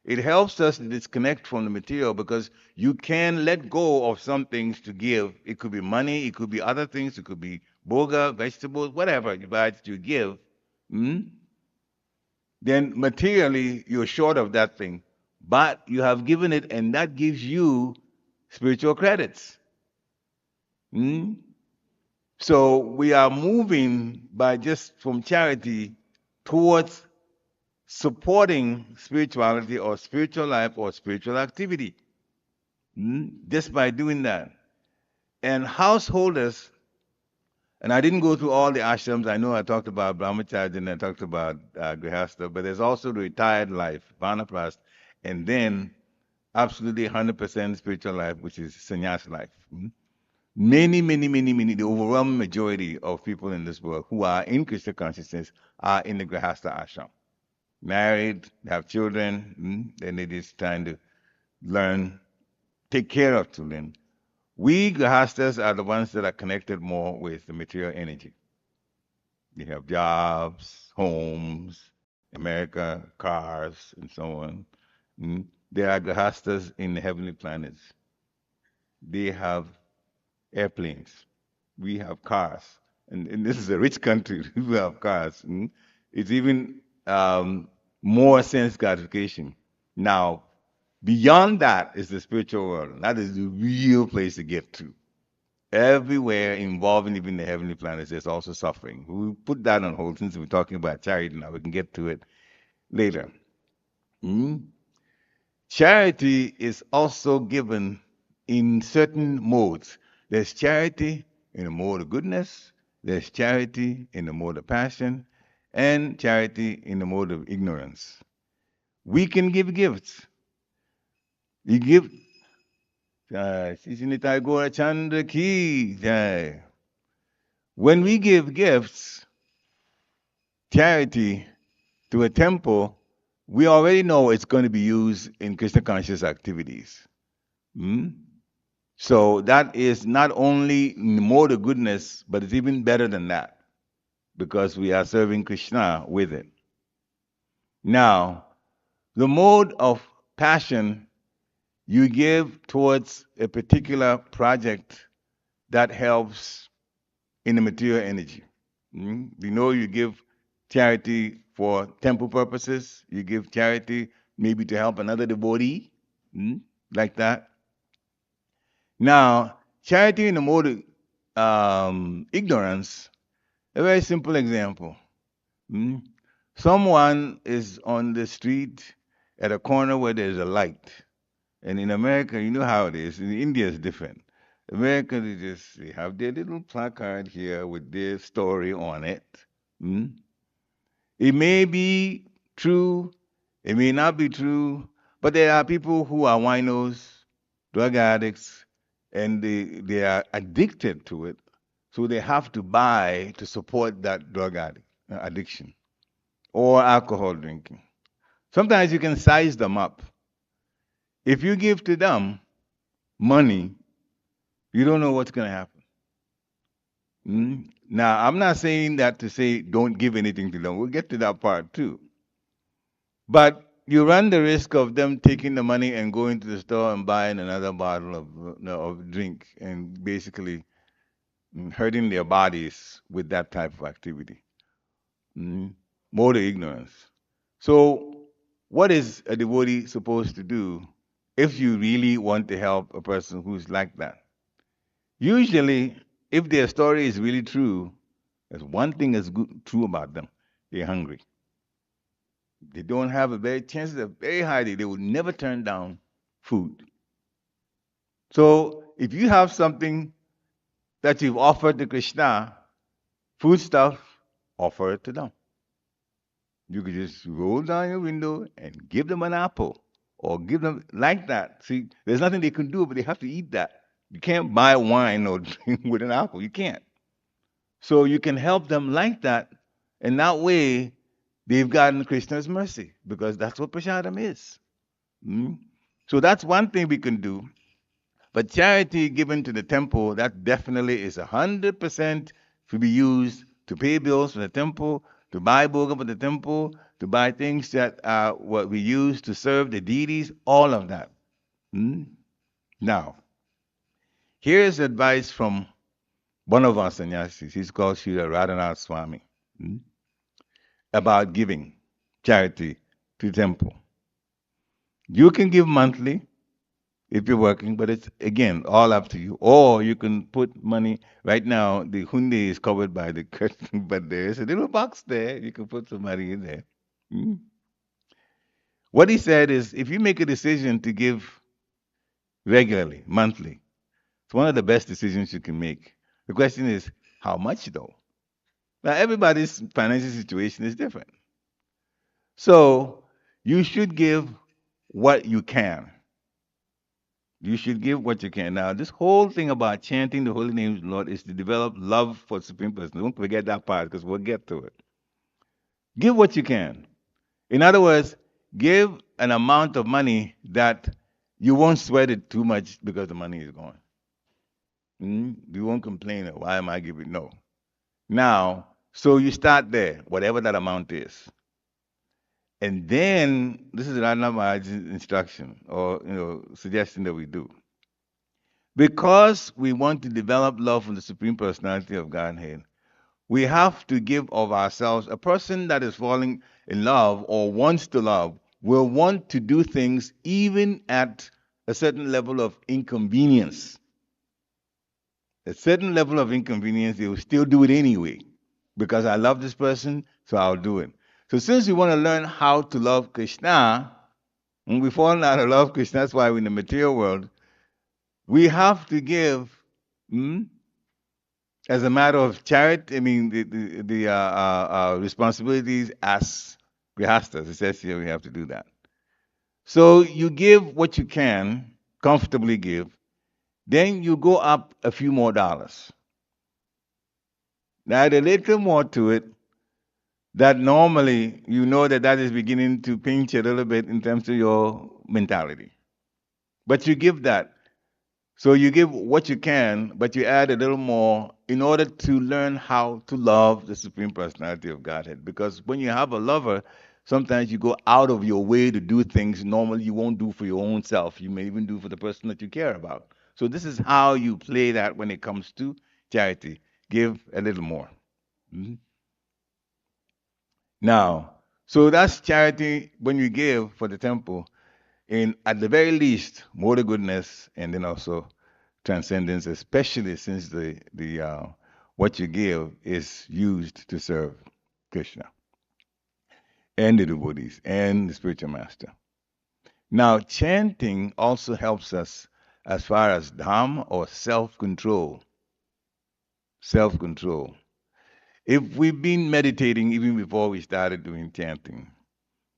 it helps us to disconnect from the material because you can let go of some things to give. It could be money, it could be other things, it could be boga, vegetables, whatever you buy that you give. Then materially you're short of that thing, but you have given it, and that gives you spiritual credits. So we are moving by just from charity towards supporting spirituality or spiritual life or spiritual activity, just by doing that. And householders, and I didn't go through all the ashrams. I know I talked about brahmacharya and I talked about grihastha, but there's also the retired life, vanaprasth, and then absolutely 100% spiritual life, which is sannyas life. Many, many, many, many, the overwhelming majority of people in this world who are in Krishna consciousness are in the grihastha ashram. Married, have children, and they're just trying to learn, take care of children. We grihastas are the ones that are connected more with the material energy. They have jobs, homes, America, cars, and so on. There are grihastas in the heavenly planets. They have airplanes. We have cars. And this is a rich country. We have cars. It's even more sense gratification. Now, beyond that is the spiritual world. That is the real place to get to. Everywhere involving even the heavenly planets, there's also suffering. We'll put that on hold since we're talking about charity now. We can get to it later. Charity is also given in certain modes. There's charity in the mode of goodness, there's charity in the mode of passion, and charity in the mode of ignorance. We can give gifts. You give. Sisinitai Gora Chandra Ki Jai. When we give gifts, charity to a temple, we already know it's going to be used in Krishna conscious activities. Hmm? So that is not only more the goodness, but it's even better than that because we are serving Krishna with it. Now, the mode of passion you give towards a particular project that helps in the material energy. You know, you give charity for temple purposes, you give charity maybe to help another devotee, like that. Now, charity in the mode of ignorance, a very simple example. Someone is on the street at a corner where there's a light. And in America, you know how it is. In India, it's different. America, they have their little placard here with their story on it. It may be true, it may not be true, but there are people who are winos, drug addicts, and they are addicted to it. So they have to buy to support that addiction or alcohol drinking. Sometimes you can size them up. If you give to them money, you don't know what's going to happen. Now, I'm not saying that to say don't give anything to them. We'll get to that part too. But you run the risk of them taking the money and going to the store and buying another bottle of drink and basically hurting their bodies with that type of activity. More to ignorance. So, what is a devotee supposed to do if you really want to help a person who's like that? Usually, if their story is really true, there's one thing that's true about them: they're hungry. They don't have a very chances are very high they will never turn down food. So if you have something that you've offered to Krishna, food stuff, offer it to them. You could just roll down your window and give them an apple or give them like that. See, there's nothing they can do, but they have to eat that. You can't buy wine or drink with an apple. You can't. So you can help them like that, and that way they've gotten Krishna's mercy because that's what prasadam is. So that's one thing we can do. But charity given to the temple, that definitely is 100% to be used to pay bills for the temple, to buy bhoga for the temple, to buy things that are what we use to serve the deities, all of that. Now, here's advice from one of our sannyasis. He's called Srila Radhanath Swami, about giving charity to the temple. You can give monthly if you're working, but it's again all up to you. Or you can put money. Right now, the hundi is covered by the curtain, but there's a little box there. You can put some money in there. What he said is, if you make a decision to give regularly, monthly, it's one of the best decisions you can make. The question is, how much though? Now, everybody's financial situation is different. So, you should give what you can. You should give what you can. Now, this whole thing about chanting the holy names of the Lord is to develop love for the Supreme Person. Don't forget that part because we'll get to it. Give what you can. In other words, give an amount of money that you won't sweat it too much because the money is gone. You won't complain, why am I giving? No. Now, so you start there, whatever that amount is. And then, this is Radha Maharaj's instruction or suggestion that we do. Because we want to develop love for the Supreme Personality of Godhead, we have to give of ourselves. A person that is falling in love or wants to love will want to do things even at a certain level of inconvenience. A certain level of inconvenience, they will still do it anyway. Because I love this person, so I'll do it. So since we want to learn how to love Krishna, and we've fallen out of love Krishna, that's why we're in the material world, We have to give, mm, as a matter of charity. I mean, the responsibilities as grihastas. It says here we have to do that. So you give what you can comfortably give. Then you go up a few more dollars. Now, add a little more to it that normally you know that that is beginning to pinch a little bit in terms of your mentality. But you give that. So you give what you can, but you add a little more in order to learn how to love the Supreme Personality of Godhead. Because when you have a lover, sometimes you go out of your way to do things normally you won't do for your own self. You may even do for the person that you care about. So this is how you play that when it comes to charity. Give a little more. Mhm. Now, so that's charity when you give for the temple. In at the very least, more to goodness, and then also transcendence, especially since the what you give is used to serve Krishna and the devotees and the spiritual master. Now, chanting also helps us as far as dham or self-control. Self-control. If we've been meditating even before we started doing chanting,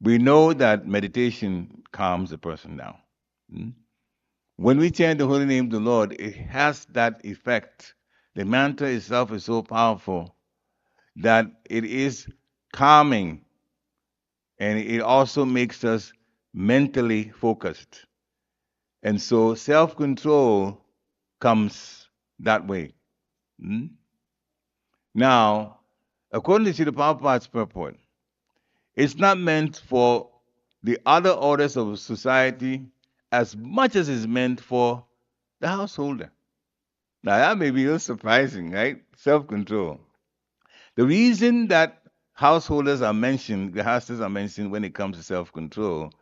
we know that meditation calms a person down. Mm? When we chant the holy name of the Lord, it has that effect. The mantra itself is so powerful that it is calming and it also makes us mentally focused. And so self control comes that way. Mm? Now, according to the Prabhupada's purport, it's not meant for the other orders of society as much as it's meant for the householder. Now, that may be a little surprising, right? Self control. The reason that householders are mentioned, the houses are mentioned when it comes to self control,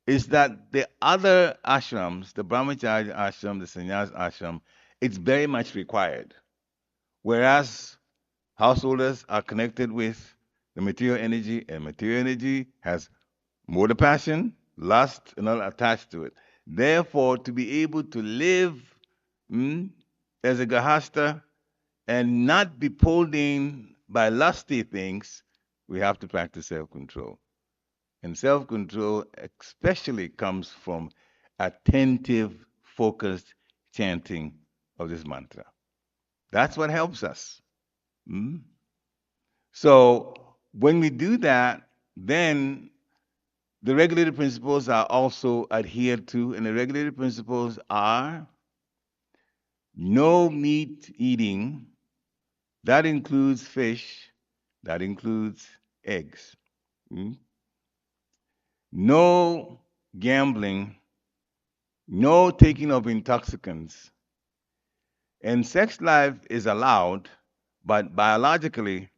is that the other ashrams, the brahmacharya ashram, the sannyas ashram, it's very much required. Whereas householders are connected with the material energy, and material energy has more the passion, lust, and all attached to it. Therefore, to be able to live mm, as a gahasta and not be pulled in by lusty things, we have to practice self control. And self control especially comes from attentive, focused chanting of this mantra. That's what helps us. Mm? So when we do that, then the regulated principles are also adhered to, and the regulated principles are no meat eating. That includes fish, that includes eggs. Mm? No gambling, no taking of intoxicants. And sex life is allowed, but biologically,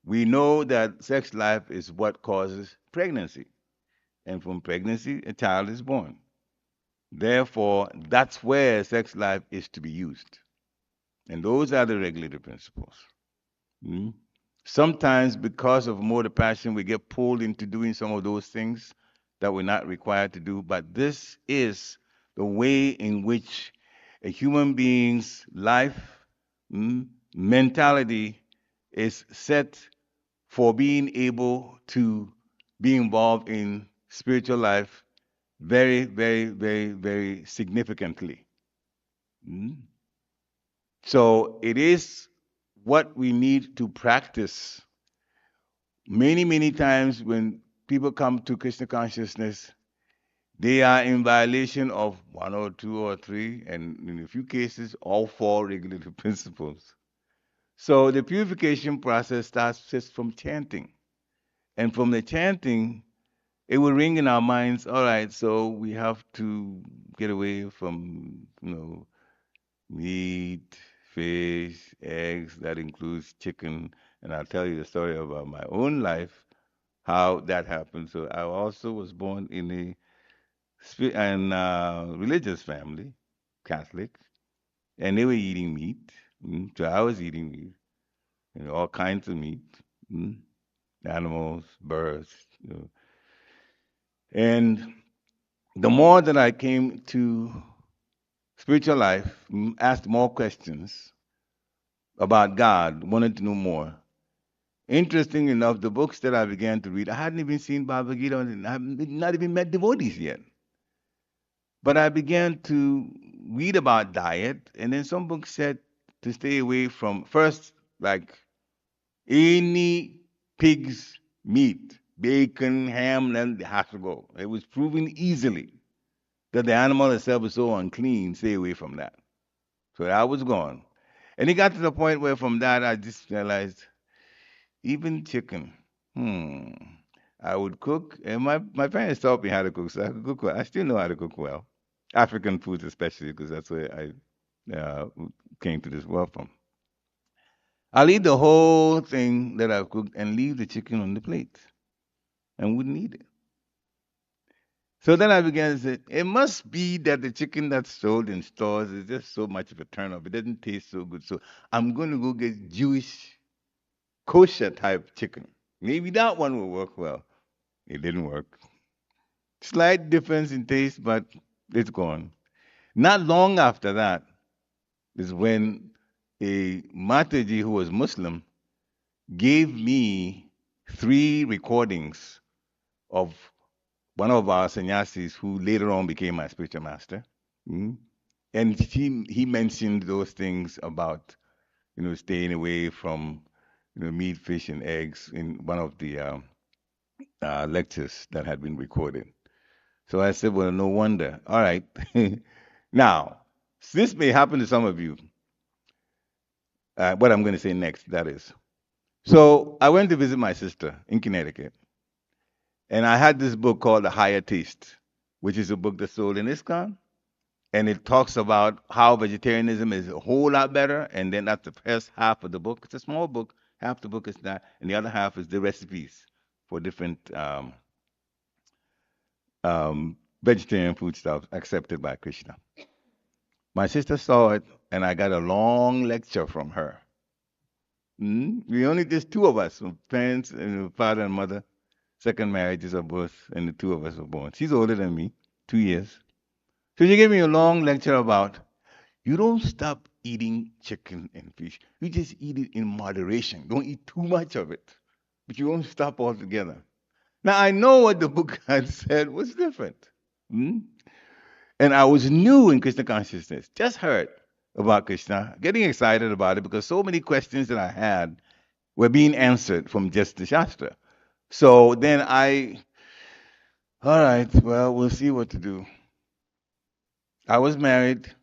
we know that sex life is what causes pregnancy. And from pregnancy, a child is born. Therefore, that's where sex life is to be used. And those are the regulated principles. Mm. Sometimes, because of more the passion, we get pulled into doing some of those things that we're not required to do. But this is the way in which a human being's life, mentality is set for being able to be involved in spiritual life very, very, very, very significantly. Mm. So it is what we need to practice. Many, many times when people come to Krishna consciousness, they are in violation of one or two or three, and in a few cases, all four regulative principles. So the purification process starts just from chanting. And from the chanting, it will ring in our minds, all right, so we have to get away from, meat, fish, eggs, that includes chicken. And I'll tell you the story about my own life, how that happened. So I also was born in a religious family, Catholic, and they were eating meat. So I was eating meat, all kinds of meat, mm, animals, birds. And the more that I came to spiritual life, asked more questions about God, wanted to know more. Interesting enough, the books that I began to read, I hadn't even seen Bhagavad Gita and I had not even met devotees yet. But I began to read about diet, and then some books said to stay away from first, like any pig's meat, bacon, ham, then it has to go. It was proven easily that the animal itself is so unclean, stay away from that. So that was gone. And it got to the point where from that I just realized even chicken. Hmm. I would cook, and my parents taught me how to cook, so I could cook well. I still know how to cook well. African foods, especially, because that's where I came to this world from. I'll eat the whole thing that I've cooked and leave the chicken on the plate and wouldn't eat it. So then I began to say, it must be that the chicken that's sold in stores is just so much of a turn off. It doesn't taste so good. So I'm going to go get Jewish kosher type chicken. Maybe that one will work well. It didn't work. Slight difference in taste, but it's gone. Not long after that is when a Mataji who was Muslim gave me 3 recordings of one of our sannyasis who later on became my spiritual master. Mm. And he mentioned those things about, staying away from, meat, fish, and eggs in one of the lectures that had been recorded. So I said, well, no wonder. All right. Now, this may happen to some of you. What I'm going to say next, that is. So I went to visit my sister in Connecticut, and I had this book called The Higher Taste, which is a book that's sold in ISKCON, and it talks about how vegetarianism is a whole lot better, and then that's the first half of the book. It's a small book. Half the book is that, and the other half is the recipes for different vegetarian foodstuffs accepted by Krishna. My sister saw it, and I got a long lecture from her. We only just 2 of us, parents, and father and mother. Second marriages of both, and the 2 of us were born. She's older than me, 2 years. So she gave me a long lecture about you don't stop eating chicken and fish. You just eat it in moderation. Don't eat too much of it, but you won't stop altogether. Now I know what the book had said was different. Hmm? And I was new in Krishna consciousness, just heard about Krishna, getting excited about it because so many questions that I had were being answered from just the Shastra. So then all right, well, we'll see what to do. I was married.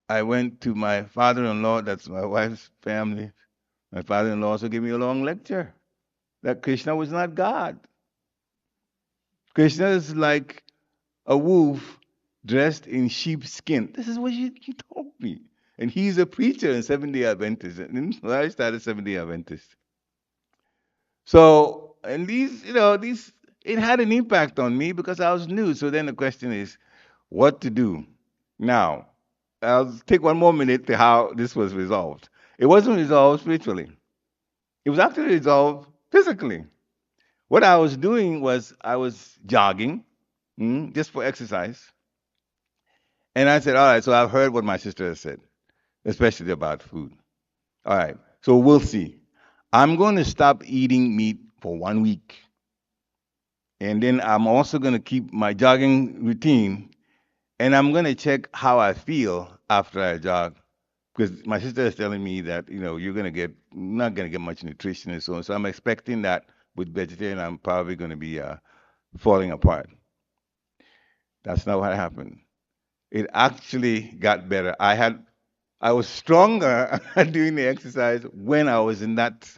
I went to my father-in-law, that's my wife's family. My father-in-law also gave me a long lecture that Krishna was not God. Krishna is like a wolf dressed in sheep's skin. This is what you told me. And he's a preacher in Seventh-day Adventist. And I started Seventh-day Adventist. So, and these, it had an impact on me because I was new. So then the question is, what to do? Now, I'll take 1 more minute to how this was resolved. It wasn't resolved spiritually. It was actually resolved physically. What I was doing was I was jogging, just for exercise. And I said, all right, so I've heard what my sister has said, especially about food. All right, so we'll see. I'm going to stop eating meat for 1 week. And then I'm also going to keep my jogging routine. And I'm going to check how I feel after I jog. Because my sister is telling me that, you're going to not going to get much nutrition and so on. So I'm expecting that with vegetarian, I'm probably going to be falling apart. That's not what happened. It actually got better. I was stronger doing the exercise when I was in that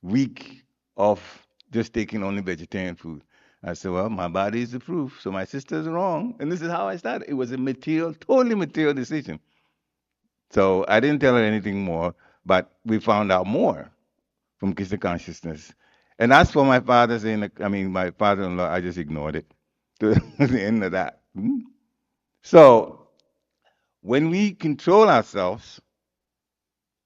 week of just taking only vegetarian food. I said, well, my body is the proof. So my sister's wrong. And this is how I started. It was a totally material decision. So I didn't tell her anything more, but we found out more from Krishna consciousness. And as for my my father-in-law, I just ignored it to the end of that. So when we control ourselves,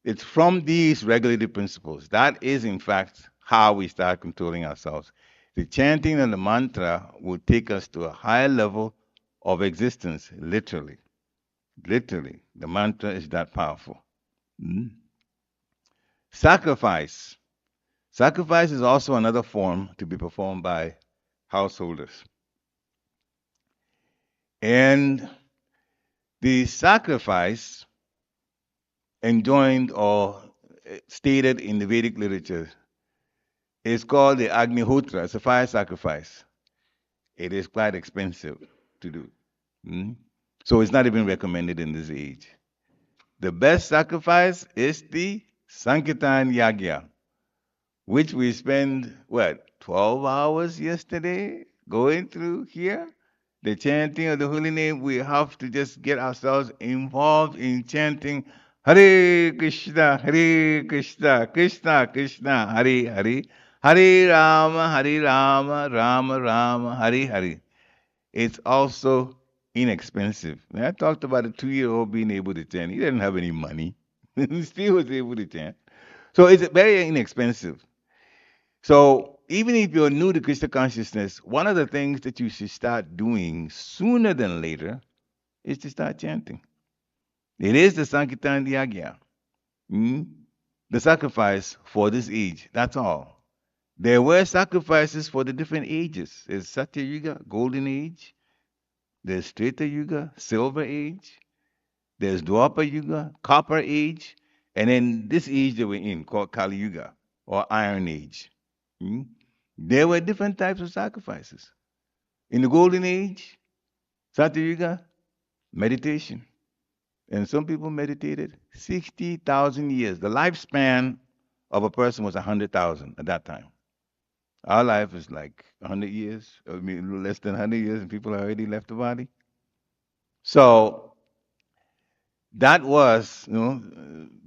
it's from these regulative principles. That is, in fact, how we start controlling ourselves. The chanting of the mantra will take us to a higher level of existence, literally. Literally, the mantra is that powerful. Mm. Sacrifice. Sacrifice is also another form to be performed by householders. And the sacrifice enjoined or stated in the Vedic literature is called the Agnihotra. It's a fire sacrifice. It is quite expensive to do. Mm. So it's not even recommended in this age. The best sacrifice is the Sankirtan Yagya, which we spend, what, 12 hours yesterday going through here? The chanting of the holy name, we have to just get ourselves involved in chanting Hare Krishna, Hare Krishna, Krishna Krishna, Hare Hare, Hare Rama, Rama Rama, Hare Hare. It's also inexpensive. When I talked about a 2-year-old being able to chant. He didn't have any money. He still was able to chant. So it's very inexpensive. So even if you're new to Krishna consciousness, one of the things that you should start doing sooner than later is to start chanting. It is the Sankirtan Yagya, the sacrifice for this age. That's all. There were sacrifices for the different ages. There's Satya Yuga, Golden Age. There's Treta Yuga, Silver Age. There's Dwapara Yuga, Copper Age. And then this age that we're in, called Kali Yuga, or Iron Age. Hmm? There were different types of sacrifices. In the Golden Age, Satya Yuga, meditation. And some people meditated 60,000 years. The lifespan of a person was 100,000 at that time. Our life is like 100 years, I mean, a little less than 100 years, and people already left the body. So that was,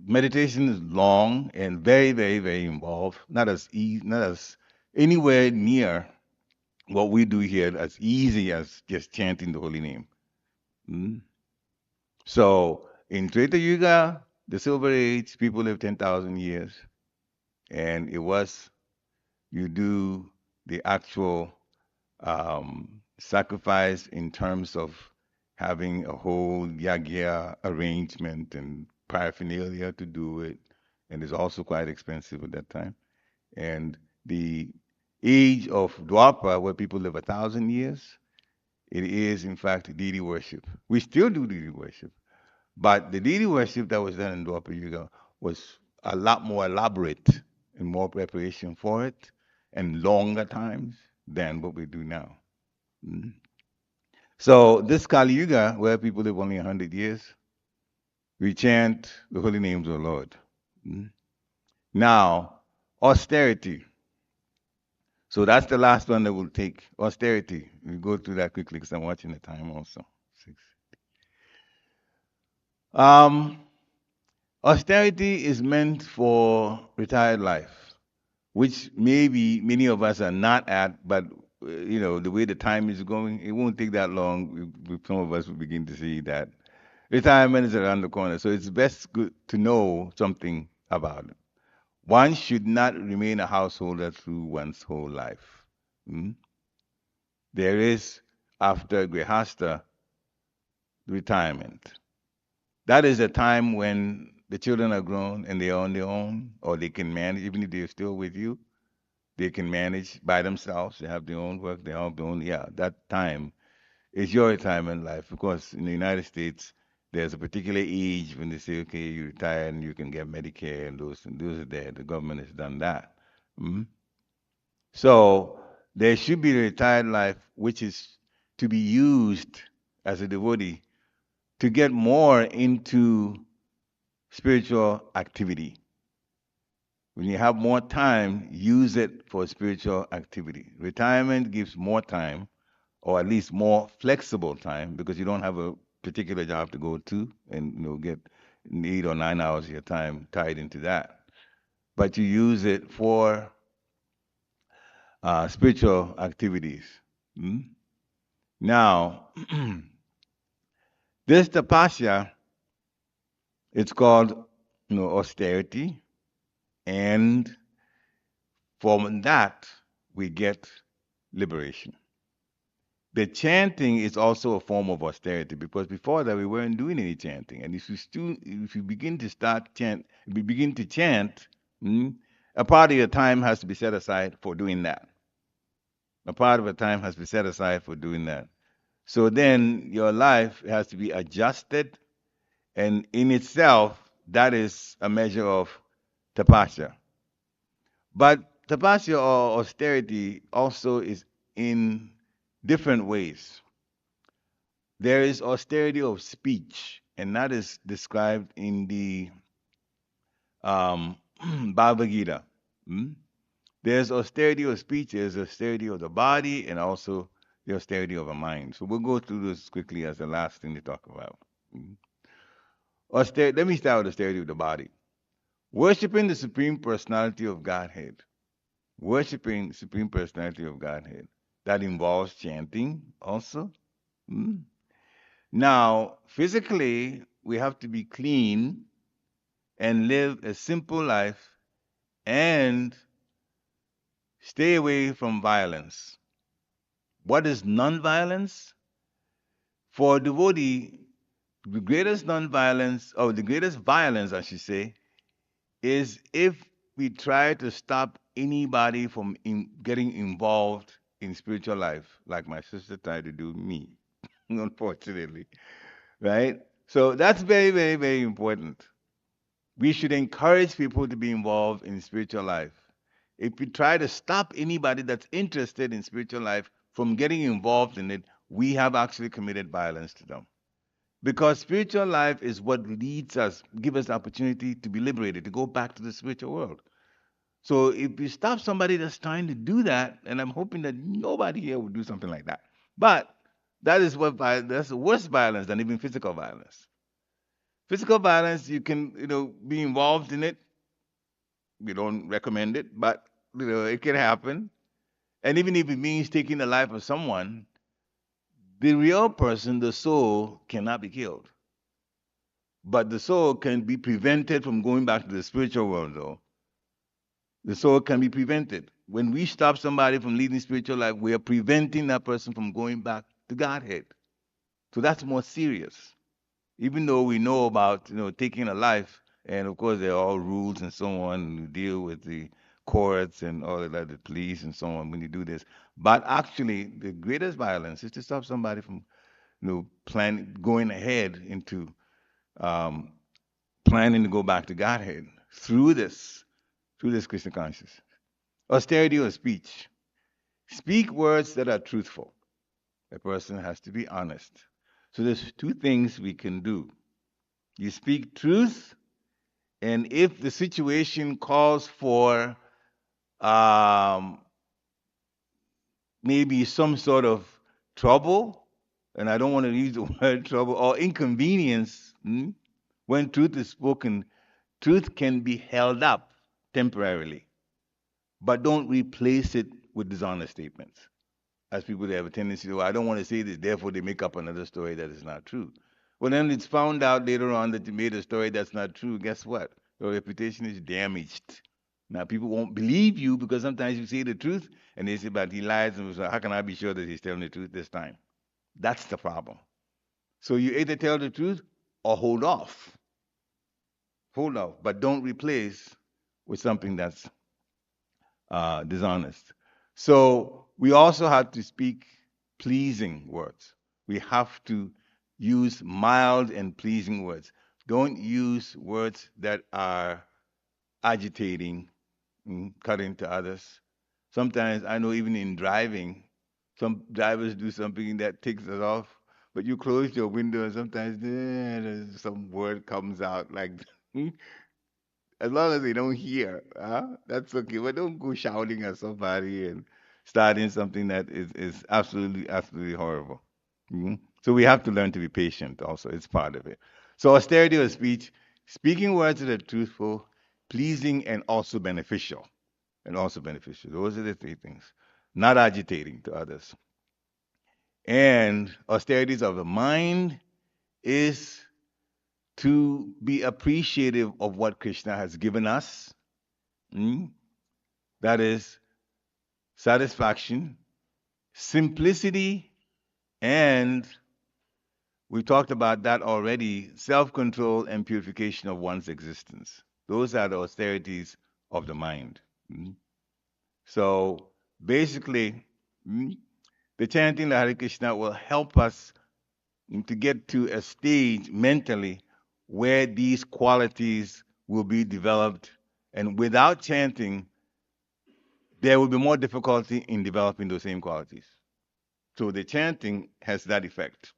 meditation is long and very, very, very involved. Not as easy, not as anywhere near what we do here as easy as just chanting the holy name. Mm. So in Treta Yuga, the Silver Age, people lived 10,000 years, and it was you do the actual sacrifice in terms of having a whole yagya arrangement and paraphernalia to do it, and it's also quite expensive at that time. And the age of Dwapara, where people live 1,000 years, it is in fact deity worship. We still do deity worship, but the deity worship that was done in Dwapara Yuga was a lot more elaborate and more preparation for it and longer times than what we do now. Mm. So this Kali Yuga, where people live only 100 years, we chant the holy names of the Lord. Mm. Now, austerity. So that's the last one that we'll take. Austerity. We'll go through that quickly because I'm watching the time also. Six. Um, Austerity is meant for retired life, which maybe many of us are not at, but the way the time is going, it won't take that long. Some of us will begin to see that retirement is around the corner. So it's best good to know something about it. One should not remain a householder through one's whole life. Mm? There is, after Grihasta, retirement. That is a time when the children are grown and they are on their own, or they can manage, even if they're still with you, they can manage by themselves. They have their own work, they have their own, yeah, that time is your retirement life. Because in the United States, there's a particular age when they say, okay, you retire and you can get Medicare and those are there. The government has done that. Mhm. So there should be a retired life, which is to be used as a devotee to get more into spiritual activity. When you have more time, use it for spiritual activity. Retirement gives more time, or at least more flexible time, because you don't have a particular job to go to and get 8 or 9 hours of your time tied into that. But you use it for spiritual activities. Mm? Now, this tapasya, it's called austerity, and from that we get liberation. the chanting is also a form of austerity because before that we weren't doing any chanting. And if you begin to begin to chant, a part of your time has to be set aside for doing that. A part of your time has to be set aside for doing that. So then your life has to be adjusted, and in itself, that is a measure of tapasya. But tapasya or austerity also is in different ways. There is austerity of speech, and that is described in the Bhagavad Gita. Mm? There's austerity of speech, there's austerity of the body, and also the austerity of the mind. So we'll go through this quickly as the last thing to talk about. Mm. Let me start with austerity of the body. Worshipping the Supreme Personality of Godhead. Worshipping the Supreme Personality of Godhead. That involves chanting also. Mm. Now, physically, we have to be clean and live a simple life and stay away from violence. What is non-violence? For a devotee, the greatest non-violence, or the greatest violence, I should say, is if we try to stop anybody from getting involved in spiritual life, like my sister tried to do me, unfortunately, right? So that's very, very, very important. We should encourage people to be involved in spiritual life. If we try to stop anybody that's interested in spiritual life from getting involved in it, we have actually committed violence to them. Because spiritual life is what leads us, give us the opportunity to be liberated, to go back to the spiritual world. So if you stop somebody that's trying to do that, and I'm hoping that nobody here will do something like that, but that's the worst violence than even physical violence. Physical violence, you can, be involved in it. We don't recommend it, but it can happen. And even if it means taking the life of someone, the real person, the soul, cannot be killed. But the soul can be prevented from going back to the spiritual world, though. The soul can be prevented. When we stop somebody from leading spiritual life, we are preventing that person from going back to Godhead. So that's more serious. Even though we know about, taking a life, and of course there are all rules and so on, and you deal with the courts and all of that, the police and so on when you do this. But actually, the greatest violence is to stop somebody from, going ahead into um, planning to go back to Godhead through this Krishna consciousness. Austerity of speech. Speak words that are truthful. A person has to be honest. So there's two things we can do. You speak truth, and if the situation calls for um, maybe some sort of trouble, and I don't want to use the word trouble, or inconvenience, when truth is spoken, truth can be held up temporarily, but don't replace it with dishonest statements. As people that have a tendency to, I don't want to say this, therefore they make up another story that is not true. Well, then it's found out later on that you made a story that's not true. Guess what? Your reputation is damaged. Now people won't believe you because sometimes you say the truth and they say, but he lies, and so how can I be sure that he's telling the truth this time? That's the problem. So you either tell the truth or hold off. Hold off, but don't replace with something that's dishonest. So we also have to speak pleasing words. We have to use mild and pleasing words. Don't use words that are agitating, cutting to others. Sometimes I know even in driving, some drivers do something that takes us off, but you close your window and sometimes some word comes out like as long as they don't hear, that's okay. But don't go shouting at somebody and starting something that is absolutely, absolutely horrible. So we have to learn to be patient also. It's part of it. So austerity of speech, speaking words that are truthful, pleasing, and also beneficial. And also beneficial. Those are the three things. Not agitating to others. And austerities of the mind is to be appreciative of what Krishna has given us. That is satisfaction, simplicity, And we talked about that already, self-control and purification of one's existence. Those are the austerities of the mind. Mm. So basically, mm, the chanting the Hare Krishna will help us to get to a stage mentally where these qualities will be developed. And without chanting, there will be more difficulty in developing those same qualities. So the chanting has that effect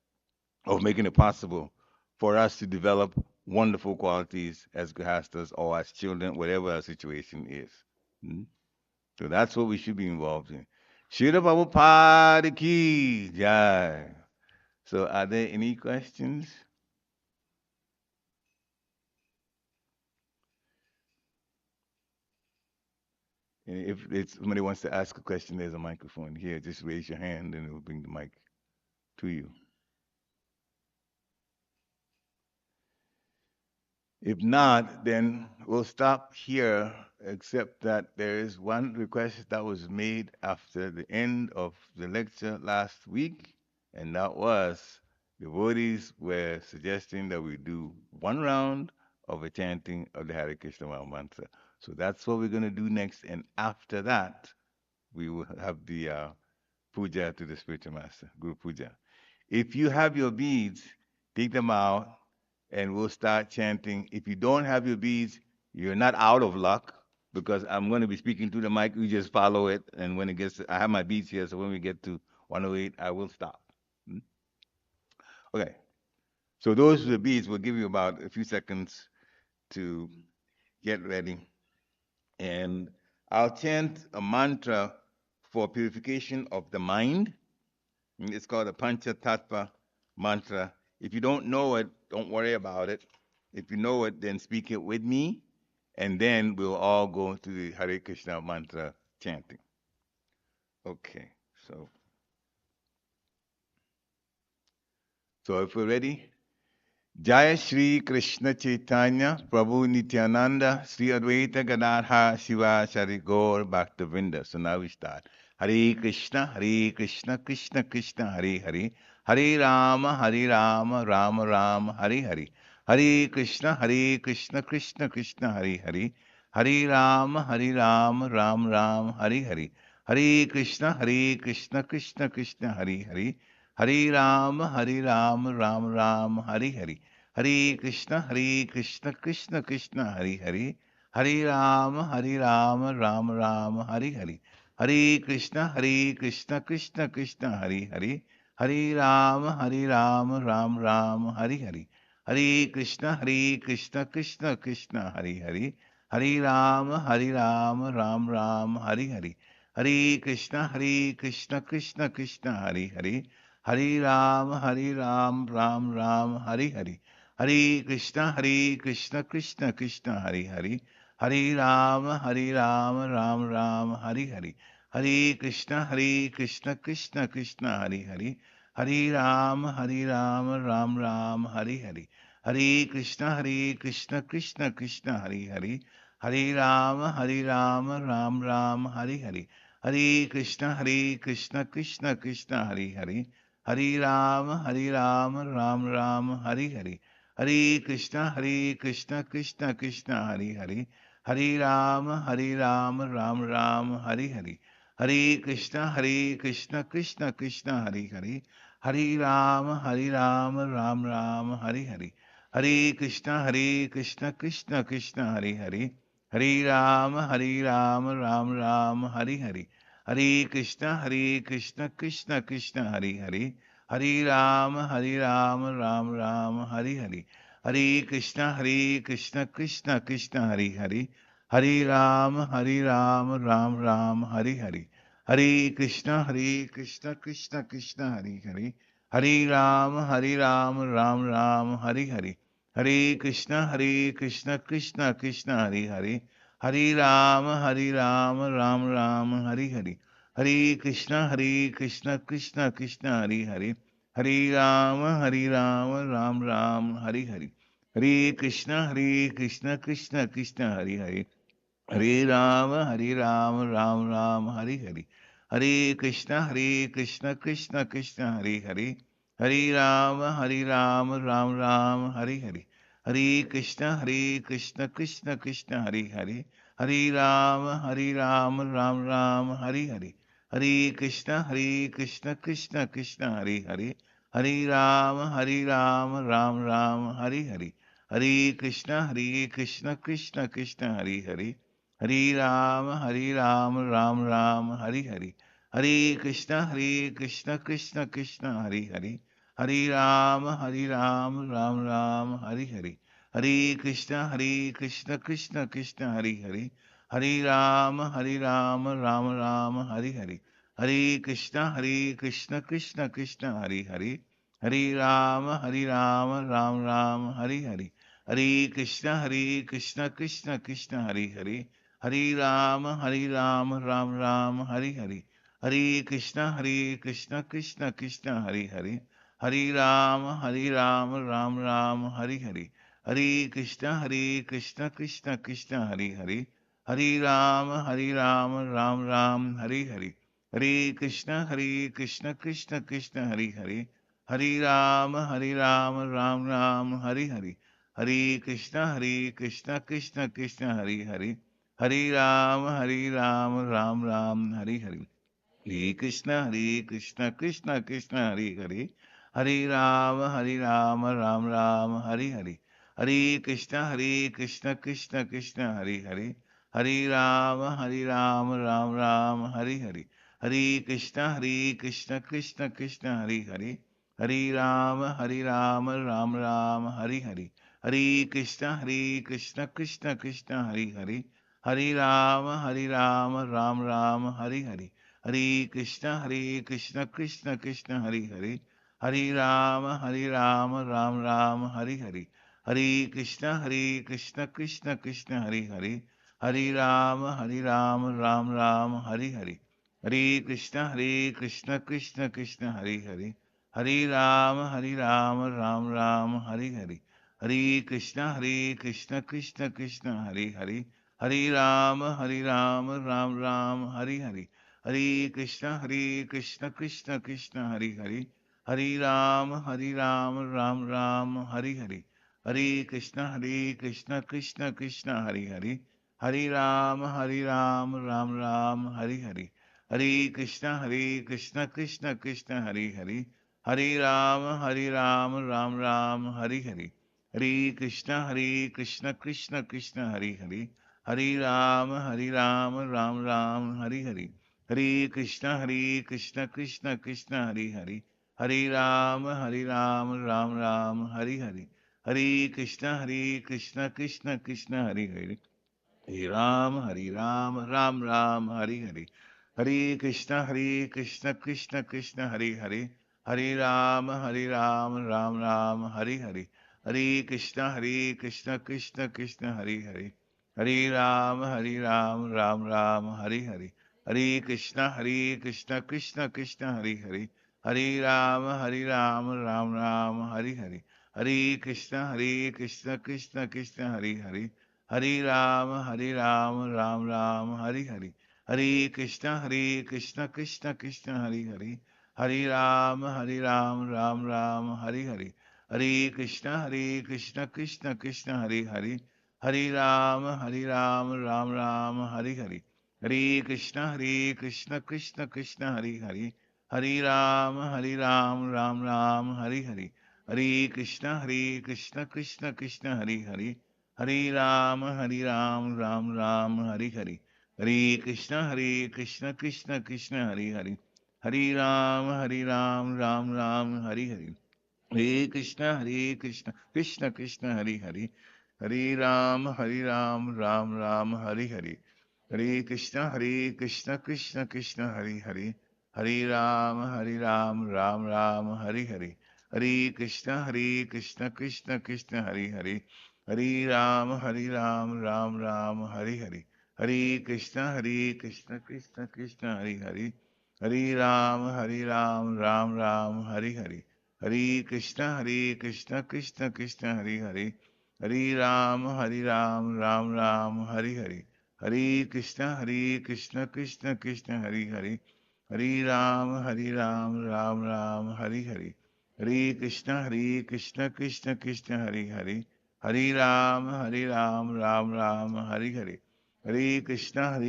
of making it possible for us to develop wonderful qualities as grihastas or as children, whatever our situation is. Mm. So that's what we should be involved in. Shira Prabhupada ki jai. So are there any questions? And if somebody wants to ask a question, there's a microphone here. Just raise your hand and it will bring the mic to you. If not, then we'll stop here, except that there is one request that was made after the end of the lecture last week, and that was devotees were suggesting that we do one round of a chanting of the Hare Krishna Maha Mantra. So that's what we're going to do next, and after that, we will have the puja to the spiritual master, Guru Puja. If you have your beads, take them out and we'll start chanting. If you don't have your beads, you're not out of luck because I'm going to be speaking to the mic. You just follow it. And when it gets, I have my beads here, so when we get to 108, I will stop. Hmm? Okay. So those are the beads. We'll give you about a few seconds to get ready. And I'll chant a mantra for purification of the mind. It's called a Pancha Tattva mantra. If you don't know it, don't worry about it. If you know it, then speak it with me, and then we'll all go to the Hare Krishna mantra chanting. Okay, so if we're ready, Jaya Shri Krishna Chaitanya Prabhu Nityananda Sri Advaita Gadadhar Shiva Shari Gaur Bhaktavinda. So now we start. Hare Krishna, Krishna Krishna, Hare Hare. Hare Rama, Rama Rama, Hare Hare. Hare Krishna, Krishna Krishna, Hare Hare. Hare Rama, Rama Rama, Hare Hare. Hare Krishna, Krishna Krishna, Hare Hare. Hare Rama, Rama Rama, Hare Hare. Hare Krishna, Krishna Krishna, Hare Hare. Hare Rama, Rama Rama, Hare Hare. Hare Krishna, Krishna, Hare Hare. Hare Rama, Rama Rama, Hare Hare. Hare Krishna, Krishna, Hare Hare. Hare Rama, Rama Rama, Hare Hare. Hare Krishna, Krishna, Hare Hare. Hare Rama, Ram Ram, Hare Hare. Hare Krishna, Krishna, Hare Hare. Hare Rama, Ram Ram, Hare Hare. Hare Krishna, Krishna, Hare Hare. Hare Rama, Ram Ram, Hare Hare. Hare Krishna, Krishna, Hare Hare. Hare Rama, Ram Ram, Hare Hare. Hare Krishna, Krishna, Hare Hare. Hare Rama, Ram Ram, Hare Hare. Hare Krishna, Krishna, Hare Hare. Hare Rama, Ram Ram, Hare Hare. Hare Krishna, Krishna, Hare Hare. Hare Rama, Ram Ram, Hare Hare. Hare Krishna, Krishna, Hare Hare. Hare Rama, Ram Ram, Hare Hare. Hare Krishna, Krishna, Hare Hare. Hare Rama, Ram Ram, Hare Hare. Hare Krishna, Krishna, Hare Hare. Hare Rama, Ram Ram, Hare Hare. Hare Krishna, Krishna, Hare Hare. Hare Rama, Ram Ram, Hare Hare. Hare Krishna, Krishna, Hare Hare. Hare Rama, Ram Ram, Hare Hare. Hare Krishna, Krishna, Hare Hare. Hare Rama, Ram Ram, Hare Hare. Hare Krishna, Krishna, Hare Hare. Hare Rama, Ram Ram, Hare Hare. Hare Krishna Krishna Krishna Hare Hare, Hare Ram Ram Ram Hare Hare. Hare Krishna Krishna Krishna Hare Hare, Hare Ram Ram Ram Hare Hare. Hare Krishna Krishna Krishna Hare Hare, Hare Ram Ram Ram Hare Hare. Hare Krishna Krishna Krishna Hare Hare, Hare Ram Ram Ram Hare Hare. Hare Krishna Krishna Hare Hare, Hare Ram Ram Ram Hare Hare. Hare Krishna Krishna Hare Hare, Hare Ram Ram Ram Hare Hare. Hare Krishna Krishna Hare Hare, Hare Ram Ram Ram Hare Hare. Hare Krishna Krishna Hare Hare, Hare Ram Ram Ram Hare Hare. Hare Krishna Krishna Hare Hare, Hare Ram Ram Ram Hare Hare. Hare Krishna Krishna Hare Hare, Hare Ram Ram Ram Hare Hare. Hare Krishna Krishna Hare Hare, Hare Ram Ram Ram Hare Hare. Hare Krishna Krishna Hare Hare, Hare Ram Ram Ram Hare Hare. Hare Krishna Hare Hare, Hare Ram Ram Ram Hare Hare. Hare Krishna Krishna Hare Hare, Hare Ram Ram Ram Hare Hare. Hare Krishna Krishna Hare Hare, Hare Ram Ram Ram Hare Hare. Hare Krishna Krishna Hare Hare, Hare Ram Ram Ram Hare Hare. Hare Krishna Krishna Hare Hare, Hare Ram Ram Ram Hare Hare. Hare Krishna Krishna Hare Hare, Hare Ram Ram Ram Hare Hare. Hare Krishna Krishna Hare Hare, Hare Ram Ram Ram Hare Hare. Hare Krishna Krishna Hare Hare, Hare Ram Ram Ram Hare Hare. Hare Krishna Krishna Hare Hare, Hare Ram Ram Ram Hare Hare. Hare Krishna Krishna Hare Hare, Hare Ram Ram Ram Hare Hare. Hare Krishna Krishna Hare Hare, Hare Ram Ram Ram Hare Hare. Hare Krishna Krishna Hare Hare, Hare Ram Ram Ram Hare Hare. Hare Krishna Krishna Hare Hare, Hare Ram Ram Ram Hare Hare. Hare Krishna Krishna Hare Hare, Hare Ram, Ram Ram, Hare Hare. Hare Krishna Krishna Hare Hare, Hare Ram, Ram Ram, Hare Hare. Hare Krishna Krishna Hare Hare, Hare Ram, Ram Ram, Hare Hare. Hare Krishna Krishna Hare Hare, Hare Ram, Ram Ram, Hare Hare. Hare Krishna Krishna Hare Hare, Hare Ram, Ram Ram, Hare Hare. Hare Krishna Krishna Hare Hare, Hare Ram, Ram Ram, Hare Hare. Hare Krishna Krishna Hare Hare, Hare Ram, Ram Ram, Hare Hare. Hare Krishna Krishna Hare Hare, Hare Ram, Ram Ram, Hare Hare. Hare Krishna Krishna Hare Hare, Hare Ram, Ram Ram, Hare Hare. Hare Krishna Krishna Hare Hare, Hare Ram, Ram Ram, Hare Hare. Hare Krishna Hare Hare, Hare Ram, Ram Ram, Hare Hare. Hare Krishna Hare Hare, Hare Ram, Ram Ram, Hare Hare. Hare Krishna Krishna Hare Hare, Hare Ram, Ram Ram, Hare Hare. Hare Krishna Krishna Hare Hare, Hare Ram, Ram Ram, Hare Hare. Hare Krishna Krishna Hare Hare, Hare Ram, Ram Ram, Hare Hare. Hare Krishna Krishna Hare Hare, Hare Ram, Hare Ram, Ram Ram, Hare Hare. Hare Krishna, Krishna Krishna, Hare Hare. Hare Ram, Ram Ram, Hare Hare. Hare Krishna,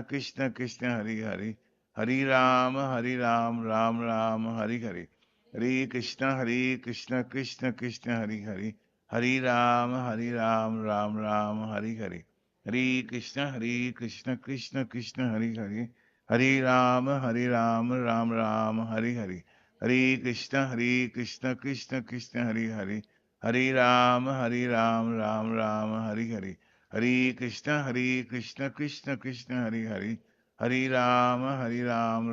Krishna Krishna, Hare Hare. Hare Ram, Ram Ram, Hare Hare. Hare Krishna, Krishna Krishna, Hare Hare. Hare Ram, Ram Ram, Hare Hare. Hare Krishna, Krishna Krishna, Hare Hare. Hare Ram, Ram Ram, Hare Hare. Hare Krishna, Krishna Krishna, Hare Hare. Hare Ram, Ram Ram, Hare Hare. Hare Krishna, Krishna Krishna, Hare Hare. Hare Ram,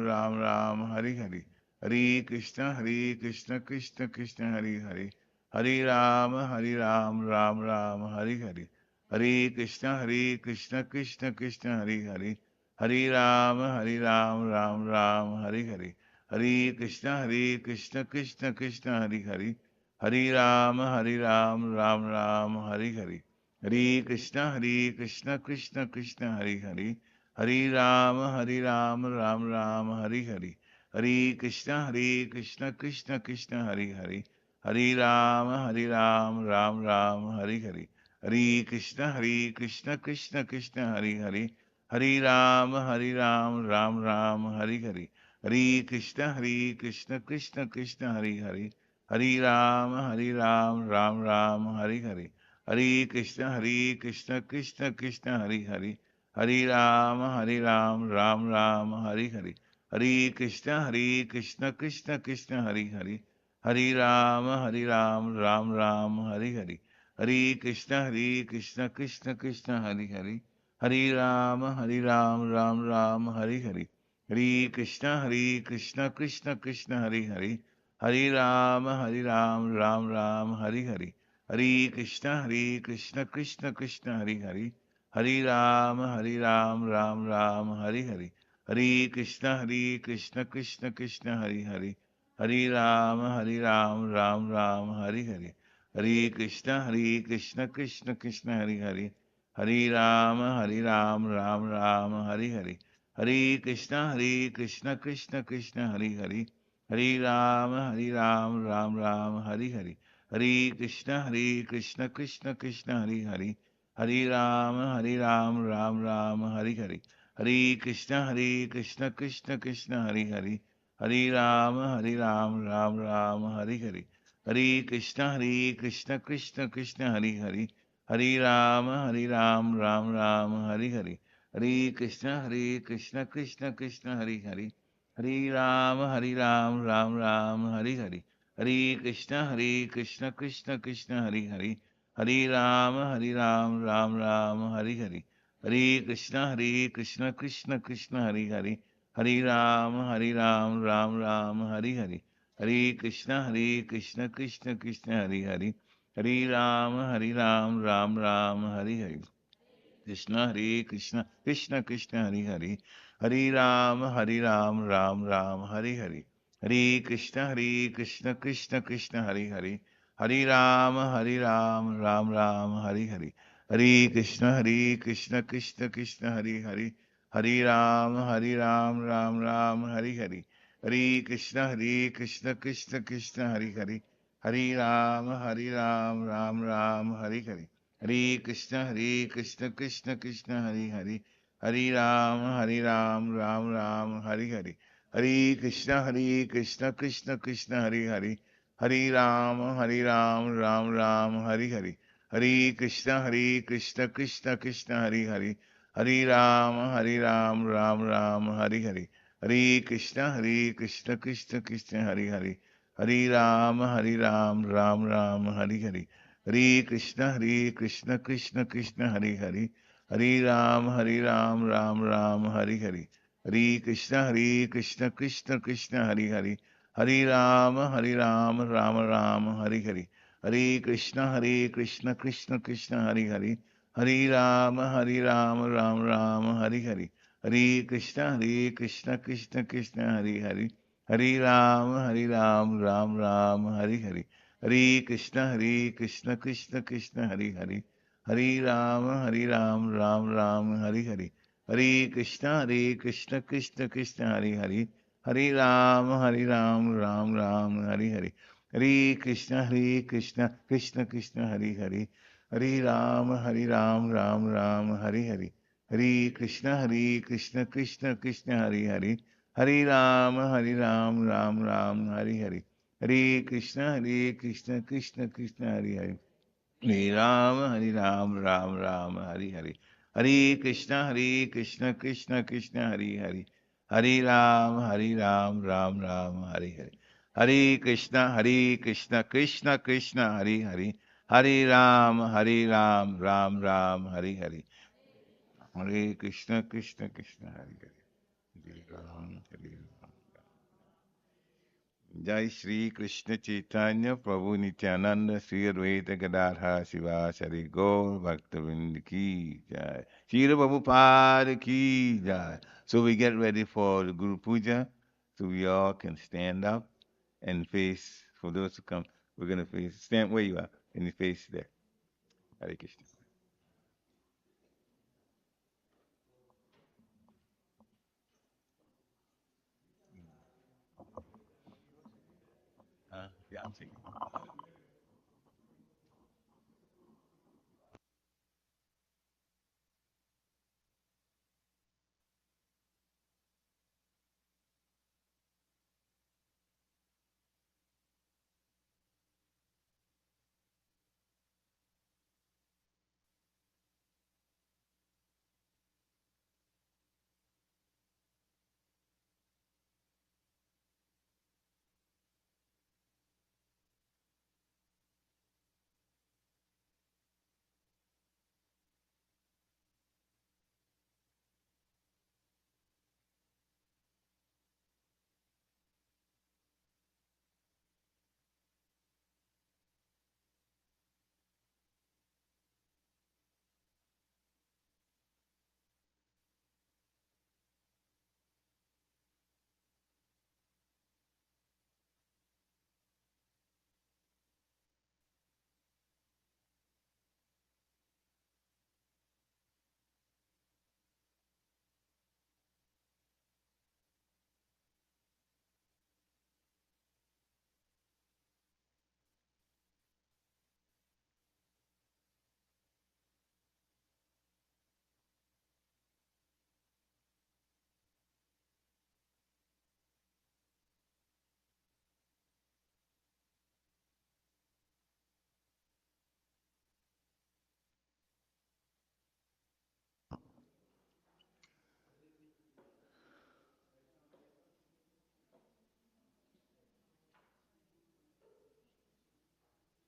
Ram Ram, Hare Hare. Hare Krishna, Krishna Krishna, Hare Hare. Hare Ram, Ram Ram, Hare Hare. Hare Krishna, Krishna Krishna, Hare Hare. Hare Ram, Ram Ram, Hare Hare. Hare Krishna, Krishna Krishna, Hare Hare. Hare Ram, Ram Ram, Hare Hare. Hare Krishna, Krishna Krishna, Hare Hare. Hare Ram, Ram Ram, Hare Hare. Hare Krishna, Krishna Krishna, Hare Hare. Hare Ram, Ram Ram, Hare Hare. Hare Krishna, Krishna Krishna, Hare Hare. Hare Ram, Ram Ram, Hare Hare. Hare Krishna, Krishna Krishna, Hare Hare. Hare Ram, Ram Ram, Hare Hare. Hare Krishna, Krishna Krishna, Hare Hare. Hare Ram, Ram Ram, Hare Hare. Hare Krishna, Krishna Krishna, Hare Hare. Hare Ram, Ram Ram, Hare Hare. Hare Krishna, Krishna Krishna, Hare Hare. Hare Ram, Ram Ram, Hare Hare. Hare Krishna, Krishna Krishna, Hare Hare. Hare Ram, Ram Ram, Hare Hare. Hare Krishna, Krishna Krishna, Hare Hare. Hare Ram, Ram Ram, Hare Hare. Hare Krishna, Krishna Krishna, Hare Hare. Hare Ram, Ram Ram, Hare Hare. Hare Krishna, Krishna Krishna, Hare Hare. Hare Ram, Ram Ram, Hare Hare. Hare Krishna, Krishna Krishna, Hare Hare. Hare Ram, Ram Ram, Hare Hare. Hare Krishna, Krishna Krishna, Hare Hare. Hare Ram, Ram Ram, Hare Hare. Hare Krishna, Krishna Krishna, Hare Hare. Hare Ram, Ram Ram, Hare Hare. Hare Krishna, Krishna Krishna, Hare Hare. Hare Ram, Ram Ram, Hare Hare. Hare Krishna, Krishna Krishna, Hare Hare. Hare Ram, Ram Ram, Hare Hare. Hare Krishna, Krishna Krishna, Hare Hare. Hare Ram, Ram Ram, Hare Hare. Hare Krishna, Krishna Krishna, Hare Hare. Hare Ram, Ram Ram, Hare Hare. Hare Krishna, Krishna Krishna, Hare Hare. Hare Ram, Ram Ram, Hare Hare. Krishna, Krishna Krishna, Hare Hare. Hare Ram, Ram Ram, Hare Hare. Hare Krishna, Krishna Krishna, Hare Hare. Hare Ram, Ram Ram, Hare Hare. Hare Krishna, Krishna Krishna, Hare Hare. Hare Ram, Ram Ram, Hare Hare. Hare Krishna, Krishna Krishna, Hare Hare. Hare Ram, Ram Ram, Hare Hare. Hare Krishna, Krishna Krishna, Hare Hare. Hare Ram, Ram Ram, Hare Hare. Hare Krishna, Krishna Krishna, Hare Hare. Hare Ram, Ram Ram, Hare Hare. Hare Krishna, Krishna Krishna, Hare Hare. Hare Ram, Ram Ram, Hare Hare. Hare Krishna, Krishna Krishna, Hare Hare. Hare Ram, Ram Ram, Hare Hare. Hare Krishna, Krishna Krishna, Hare Hare. Hare Ram, Ram Ram, Hare Hare. Hare Krishna, Krishna Krishna, Hare Hare. Hare Ram, Ram Ram, Hare Hare. Hare Krishna, Krishna Krishna, Hare Hare. Hare Ram, Ram Ram, Hare Hare. Hare Krishna, Krishna Krishna, Hare Hare. Hare Ram, Ram Ram, Hare Hare. Hare Krishna, Krishna Krishna, Hare Hare. Hare Ram, Ram Ram, Hare Hare. Hare Krishna, Krishna Krishna, Hare Hare, Hare Ram, Ram Ram, Hare Hare. Hare Krishna, Krishna Krishna, Hare Hare, Hare Ram, Ram Ram, Hare Hare. Hare Krishna, Krishna Krishna, Hare Hare, Hare Ram, Ram Ram, Hare Hare. Hare Krishna, Krishna Krishna, Hare Hare. Hare Ram, Ram Ram, Hare Hare. Hare Krishna, Krishna Hare Hare. Hare Ram, Ram Ram, Hare Hare. Hare Krishna, Krishna Hare Hare. Hare Ram, Ram Ram, Hare Hare. Hare Krishna, Krishna Hare Hare. Hare Ram, Hare Ram. Jai Shri Krishna Chaitanya Prabhu Nityananda Sri Advaita Gadadhar Shiva Sari Gaur Bhaktavind Ki Jai Shri Prabhupada Ki Jai. So we get ready for the Guru Puja, so we all can stand up and face, for those who come, we're going to face, stand where you are, and you face there. Hare Krishna. Yeah, I'm taking it.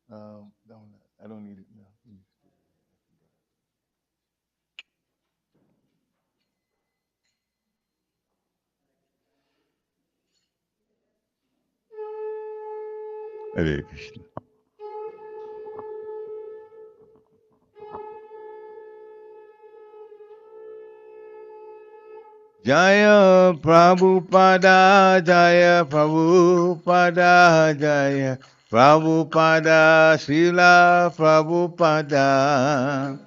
Don't, I don't need it now. Hare Krishna. Jaya Prabhupada, Jaya Prabhupada, Jaya Prabhupada, Srila Prabhupada.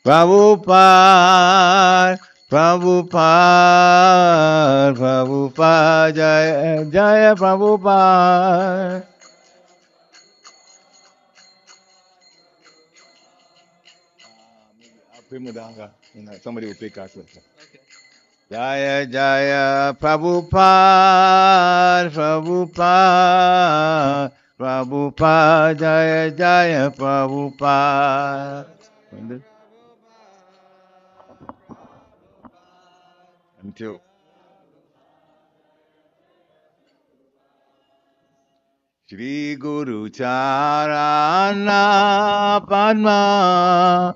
Prabhupada, Prabhupada, Prabhupada, Jaya, Jaya Prabhupada. I'll put them down, somebody will pick us up. Jaya Jaya Prabhupada, Prabhupada, Prabhupada, Jaya Jaya Prabhupada. Until Shri Guru Charana Padma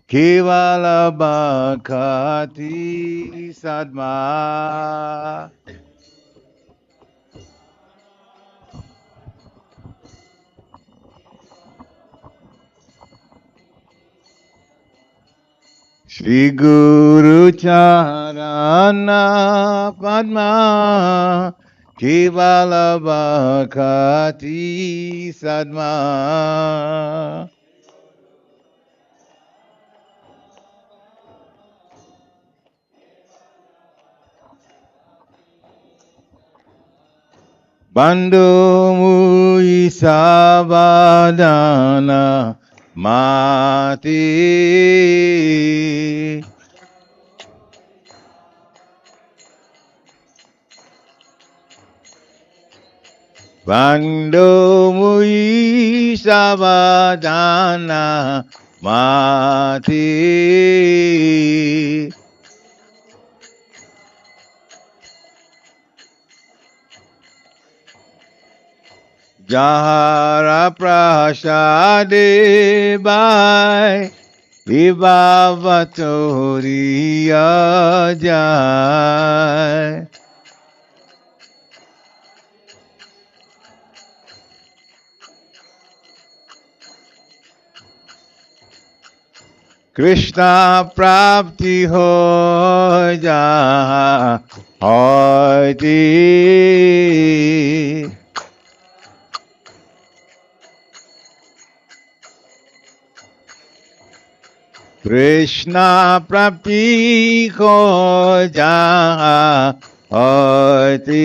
Kevala Bhakati Sadma. Shri Guru Charana Padma Kevala Bhakati Sadma Bandhu Mui Sabadana Mati Bandhu Mui Sabadana Mati Jahara Prasade Bai Vivavatoriya Jai Krishna Prapti Ho Jaha Hoiti Krishna Prapti Ho Jaha Hoiti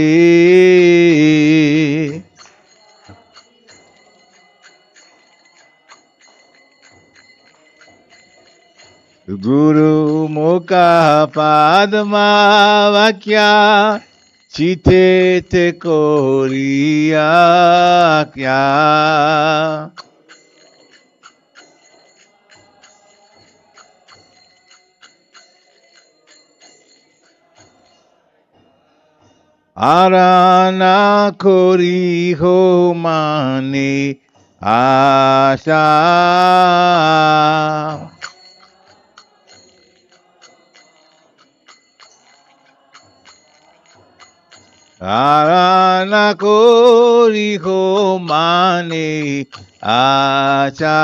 Guru Mukha Padma Vakya Chite Te Koriya Kya Arana Kori Ho Mane Asha Arana Kori Ho Mane Asha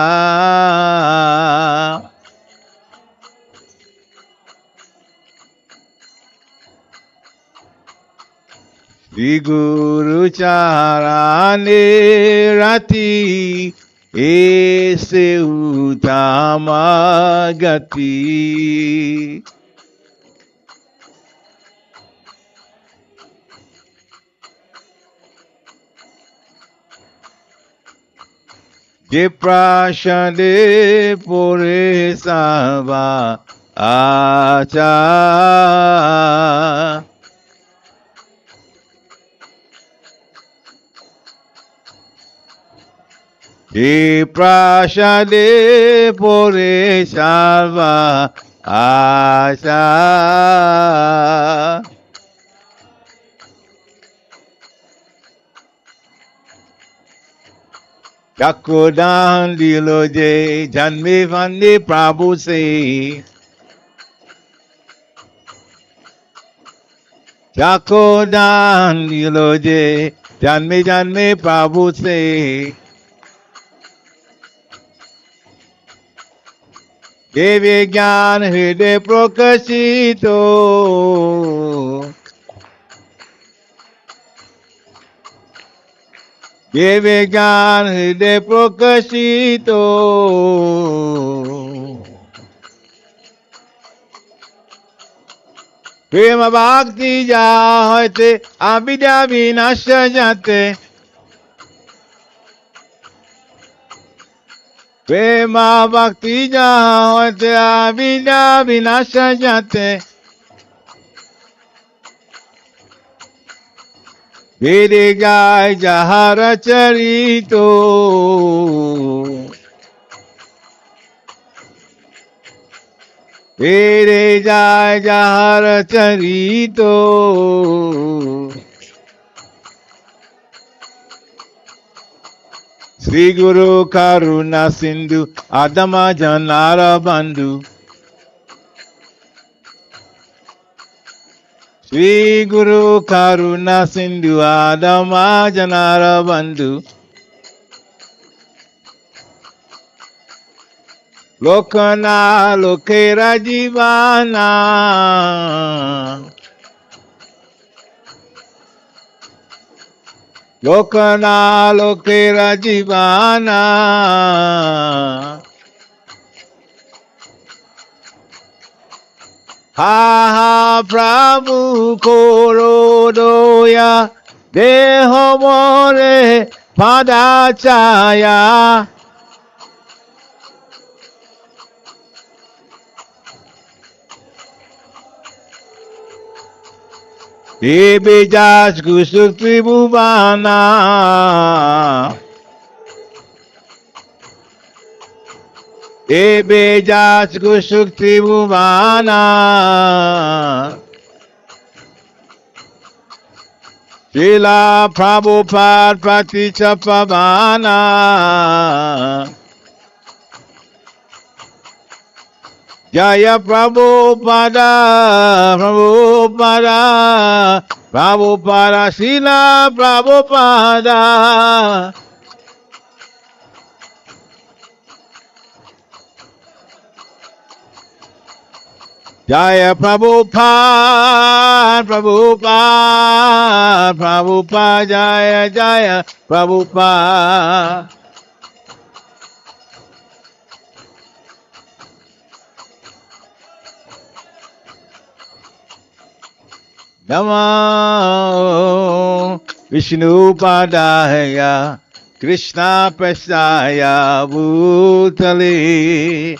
Shri Guru Charane Rati Ese Utama Gati Je Prashade Pore Sava Acha Je Prashade Pore Sava Acha Chakodan Diloje Janme Vande Prabhu Se Chakodan Diloje Janme Janme Prabhu Se Devi Gyan Hriday Prakashito Devi Gyan Hriday Prakashito Prema Bhakti Jahate Avidya Vinasha Jate Prema Bhakti Jahate Avidya Vinasha Jate Vede Jai Jahara Charito Vede Jai Jahara Charito Sri Guru Karuna Sindhu Adama Janara Bandhu Sri Guru Karuna Sindhu Adama Janara Bandhu Lokana Lokera Jivana Lokana lokera jivana. Ha Prabhu Korodoya Deho More Padachaya Debejas Gusukti Bhuvana Debejas Gusukti Bhuvana Srila Prabhupada Praticha Pavana Jaya Prabhupada Prabhupada Prabhupada Srila Prabhupada Jaya Prabhupada Prabhupada Prabhupada Jaya Jaya Prabhupada Namo Vishnu Padaya Krishna Prasaya Bhutale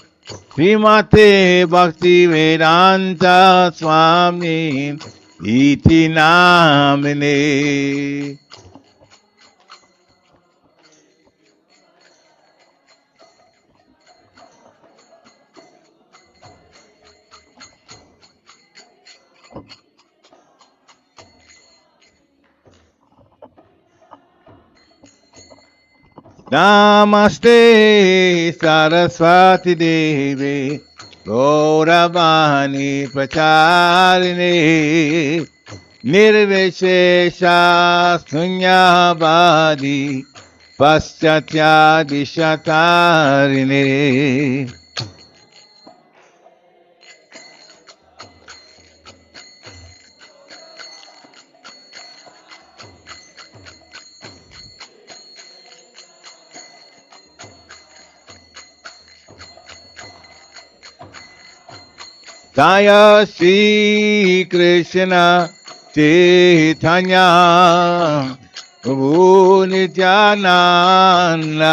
Srimate Bhakti Vedanta Swami Iti Namine Namaste Saraswati Devi Gauravani Pracharine Nirvishesha Sunyavadi Paschatya Dishatarine Jaya Shri Krishna Chaitanya Prabhu Nityananda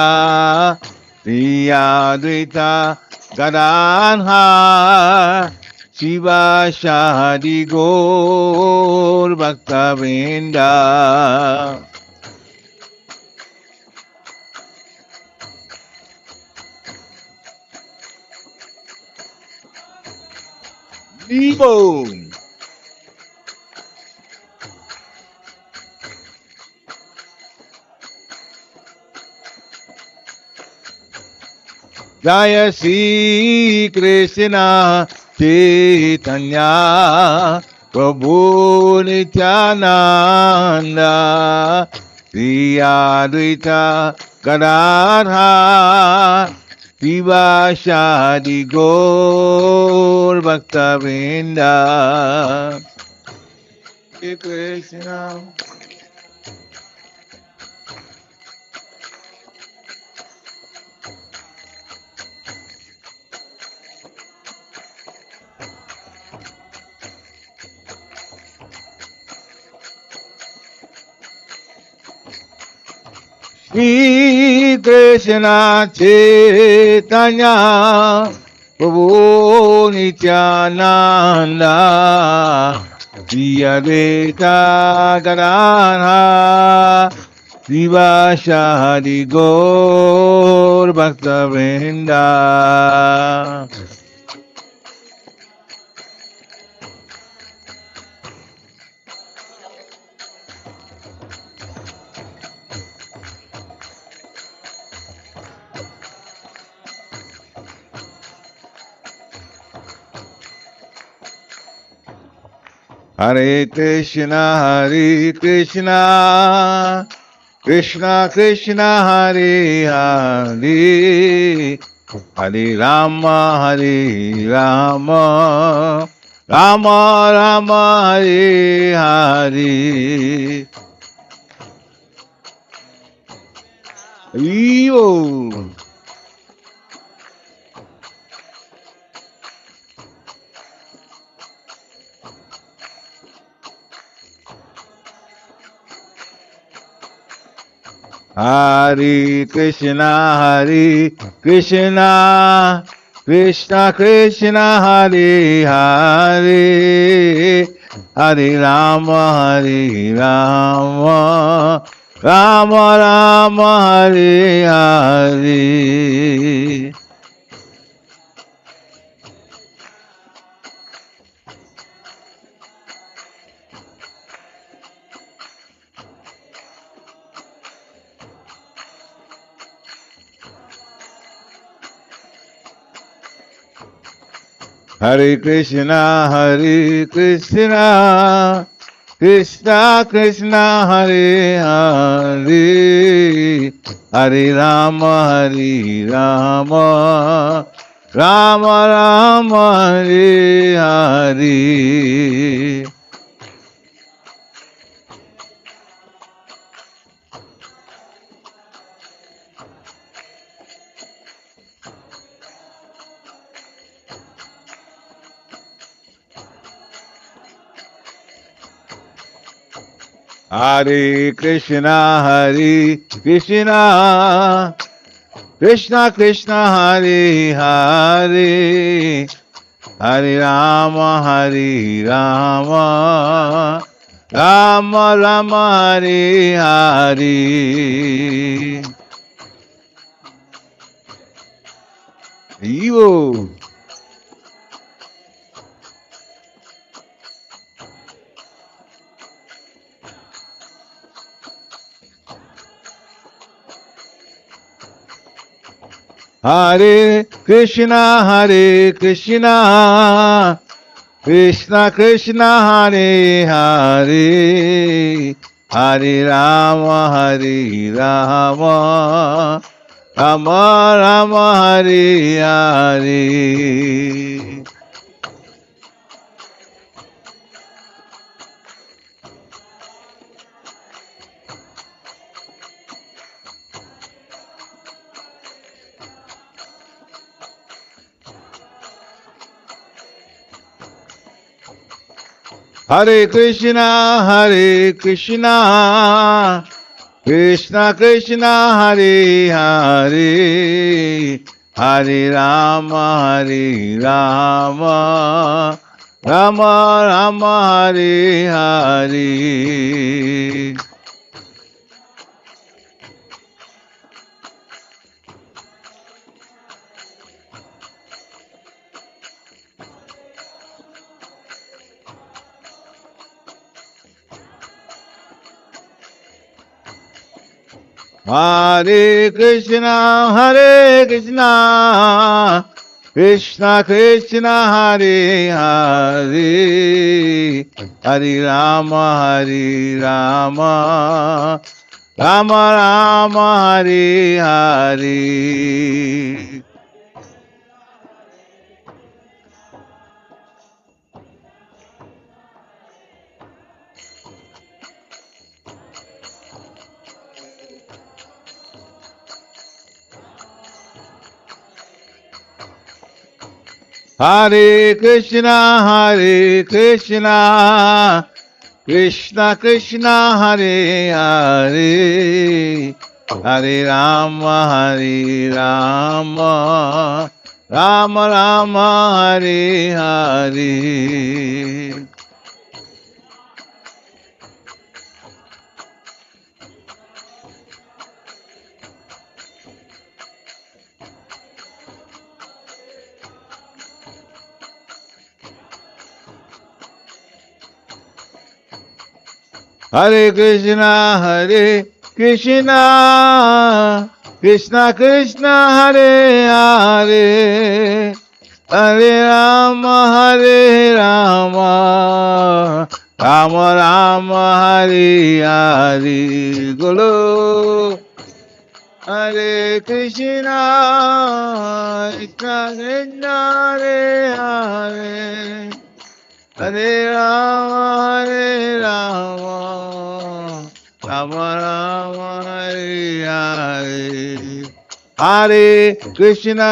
Shri Advaita Gadadhar Shiva Shadi Gaur Bhakta Vrinda Vivo Jaya Shri Krishna Chaitanya Prabhu Nityananda Shri Advaita Gadadhar Shiva Shadi Gaur Bhakta Vrinda Shri Krishna Shri Krishna Chaitanya Prabhu Nityananda Shri Advaita Gadadhar Shiva Shadi Gaur Bhakta Vrinda Hare Krishna Krishna Krishna Hare Hare Hare Rama Rama Rama Hare Hare Yo. Hare Krishna, Hare Krishna, Krishna Krishna, Hare Hare, Hare Rama, Hare Rama, Rama Rama, Hare Hare. Hare Krishna, Hare Krishna, Krishna Krishna, Hare Hare, Hare Rama, Hare Rama, Rama Rama, Hare Hare. Hare Krishna, Hare Krishna, Krishna Krishna, Hare Hare, Hare Rama, Hare Rama, Rama Rama, Hare Hare. Yo. Hare Krishna, Hare Krishna, Krishna Krishna, Hare Hare, Hare Rama, Hare Rama, Rama Rama, Hare Hare. Hare Krishna, Hare Krishna, Krishna Krishna, Hare Hare, Hare Rama, Hare Rama, Rama Rama, Hare Hare. Hare Krishna, Hare Krishna, Krishna Krishna, Hare Hare, Hare Rama, Hare Rama, Rama Rama, Hare Hare. Hare Krishna, Hare Krishna, Krishna Krishna, Hare Hare, Hare Rama, Hare Rama, Rama Rama, Hare Hare. Hare Krishna, Hare Krishna, Krishna Krishna, Hare Hare, Hare Rama, Hare Rama, Rama Rama, Hare Hare. Golo. Hare Krishna, Krishna Krishna, Hare Hare, Hare Rama, Hare Rama, Rama Rama, Hare Hare. Hare Krishna,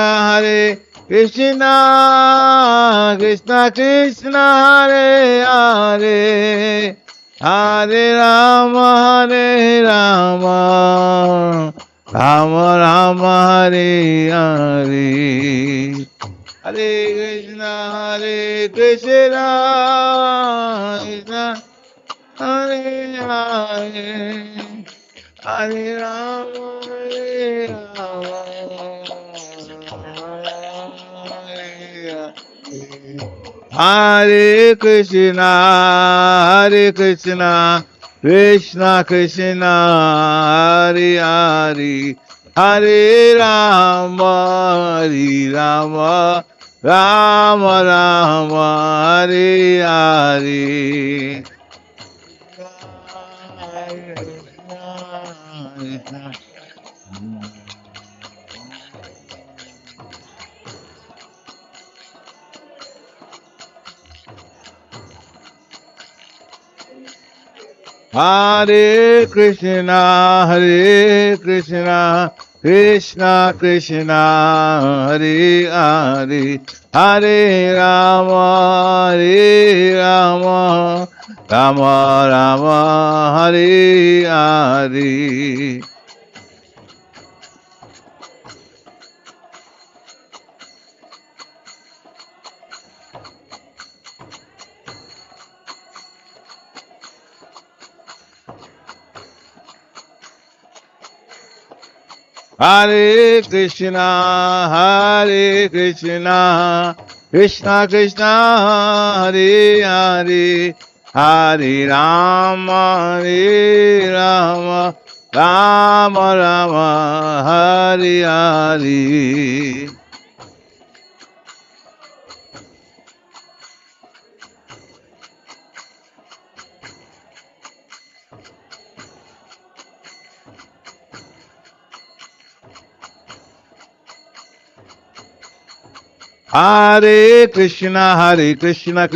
Krishna Krishna, Hare Hare. Hare Rama, Rama Rama, Hare Hare. Hare Krishna, Krishna Hare Hare. Hare Rama, Hare Krishna, Krishna Krishna, Hare Hare. Hare Rama, Rama Rama, Hare Hare. Hare Krishna, Krishna Krishna, Hare Hare. Hare Rama, Rama Rama, Hare Hare. Hare Krishna, Krishna Krishna, Hare Hare. Hare Rama, Rama Rama, Hare Hare. Hare Krishna, Krishna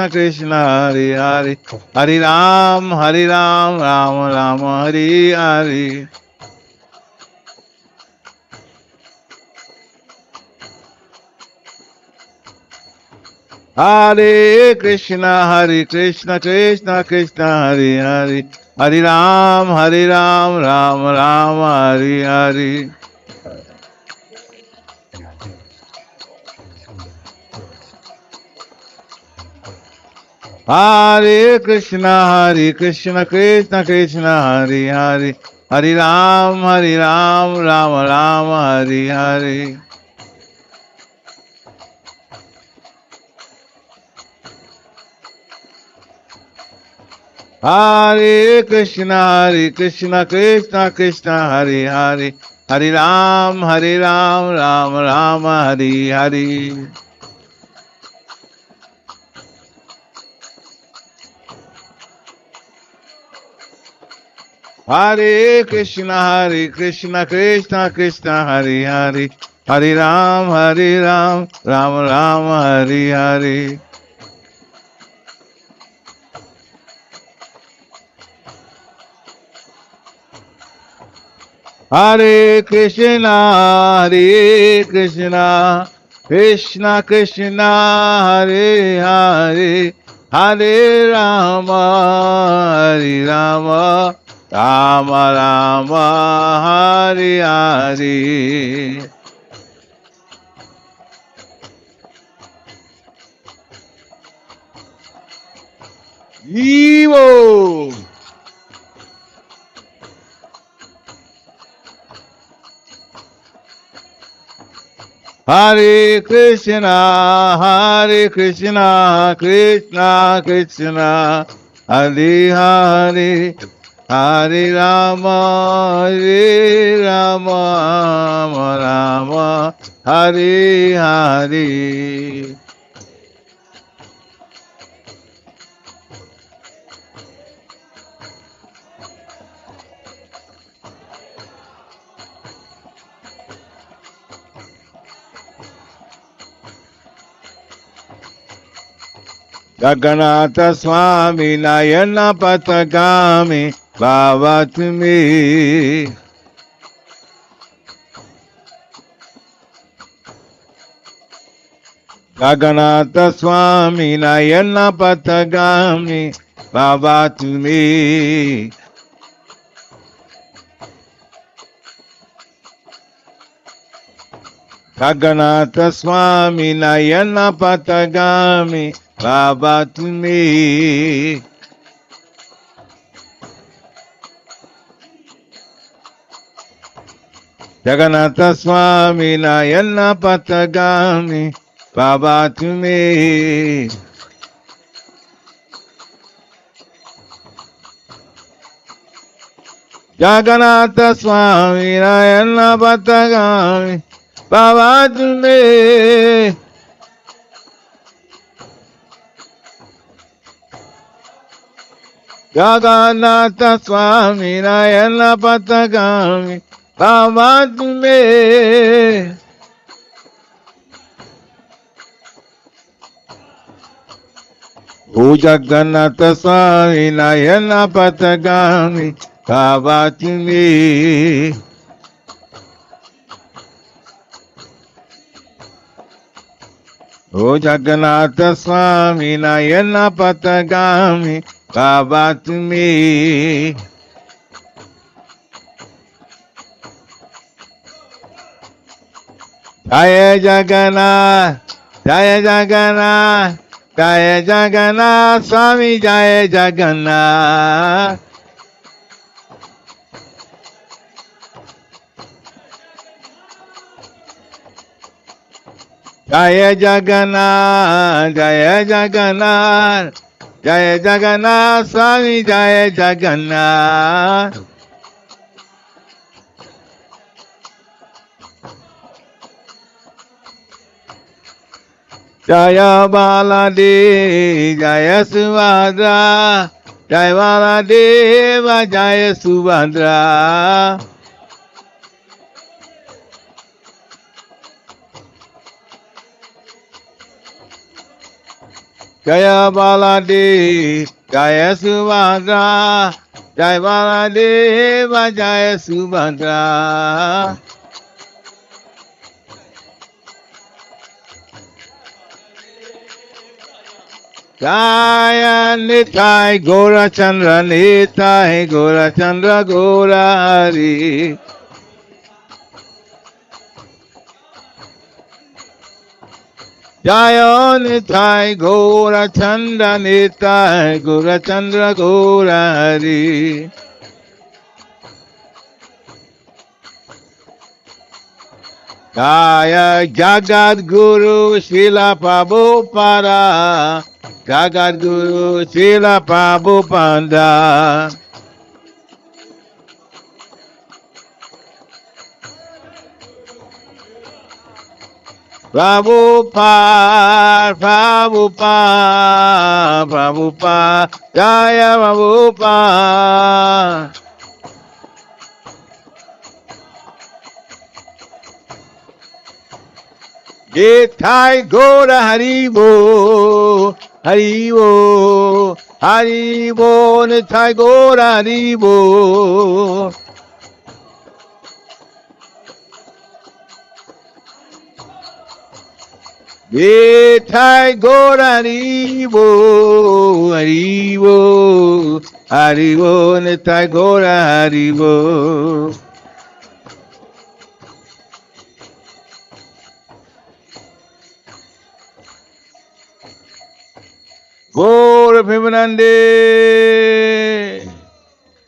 Krishna, Hare Hare. Hare Ram, Rama, Hare Hare. Hare Krishna, Krishna Krishna, Hare Hare. Hare Ram, Rama, Hare Hare. Hare Krishna, Krishna Krishna, Hare Hare. Hare Ram, Rama Rama, Hare Hare. Hare Krishna, Krishna Krishna, Hare Hare. Hare Ram, Rama Rama, Hare Hare. Hare Krishna, Krishna Krishna, Hare Hare. Hare Ram, Rama Rama, Hare Hare. Hare Krishna, Krishna Krishna, Hare Hare. Hare Rama, Rama Rama, Hare Hare. Evo. Hare Krishna, Krishna Krishna, Hare Hare. Hare Rama, Rama Rama, Hare Hare. Jagannatha Swami Nayana Patagami Bhavatmi. Jagannatha Swami Nayana Patagami Baba to me. Jagannatha Swami Nayana Patagami Baba to me. Jagannatha Swami Nayana Patagami Baba to me. Jagannatha Swami Nayana Patagami Baba to me. Jagannatha Swami Nayana Patagami Baba to me. O Jagannatha Swami Nayana Patagami Baba to me. O Jagannatha Swami Nayana Patagami Baba to me. Jaya Jagannath, Jaya Jagannath, Jaya Jagannath, Swami Jaya Jagannath. Jaya Jagannath, Jaya Jagannath, Jaya Jagannath, Swami Jaya Jagannath. Jaya Balade, Jaya Subhadra, Jaya Baladeva, Jaya Subhadra. Jaya Balade, Jaya Subhadra, Jaya Baladeva, Jaya Subhadra. Jaya Nitai Gora Chandra Nitai Gora Chandra Gora Hari. Jaya Nitai Gora Chandra Nitai Gora Chandra Gora Hari. Jaya Jagat Guru Srila Prabhupada. Jagat Guru Srila Prabhupada. Prabhupada, Prabhupada, Prabhupada, Jaya Prabhupada. Githai Gora Haribo, Haribo, Haribo, Nithai Gora Haribo. Githai Gora Haribo, Haribo, Haribo, Nithai Gora Haribo. Gaur Bhimanande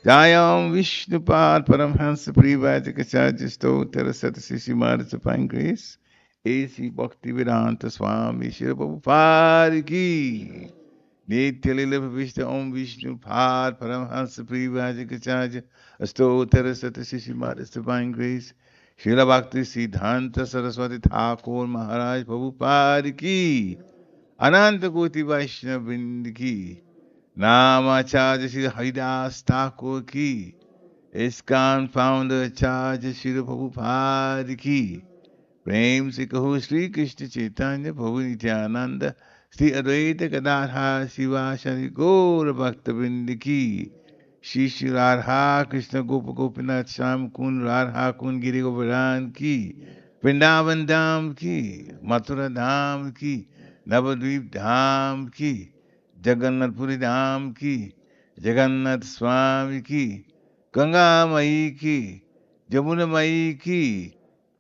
Jayam Vishnupad Paramhansa Privajikacharya Stotra Satasisi Maharaj Fine Grace A.C. Bhaktivedanta Swami Shri Prabhupada Ki Nitya Lila Vishnu Om Vishnupad Paramhansa Privajikacharya Stotra Satasisi Maharaj Fine Grace Srila Bhakti Siddhanta Saraswati Thakur Maharaj Prabhupada Ki अनंत कोटि वैष्णव वृंद की नामाचार्य श्री हरिदास ठाकुर की ISKCON founder आचार्य श्री प्रभुपाद की प्रेम से कहो श्री कृष्ण चैतन्य प्रभु नित्यानंद श्री अद्वैत गदाधर शिवाशरि गौर भक्त वृंद की श्री श्री राधा कृष्ण गोप गोपीनाथ श्याम कुंड राधा कुंड गिरि गोवर्धन की वृंदावन धाम की मथुरा धाम की Navadvip Dham ki, Jagannath Puri Dham ki, Jagannath Swami ki, Ganga Mai ki, Jamuna Mai ki,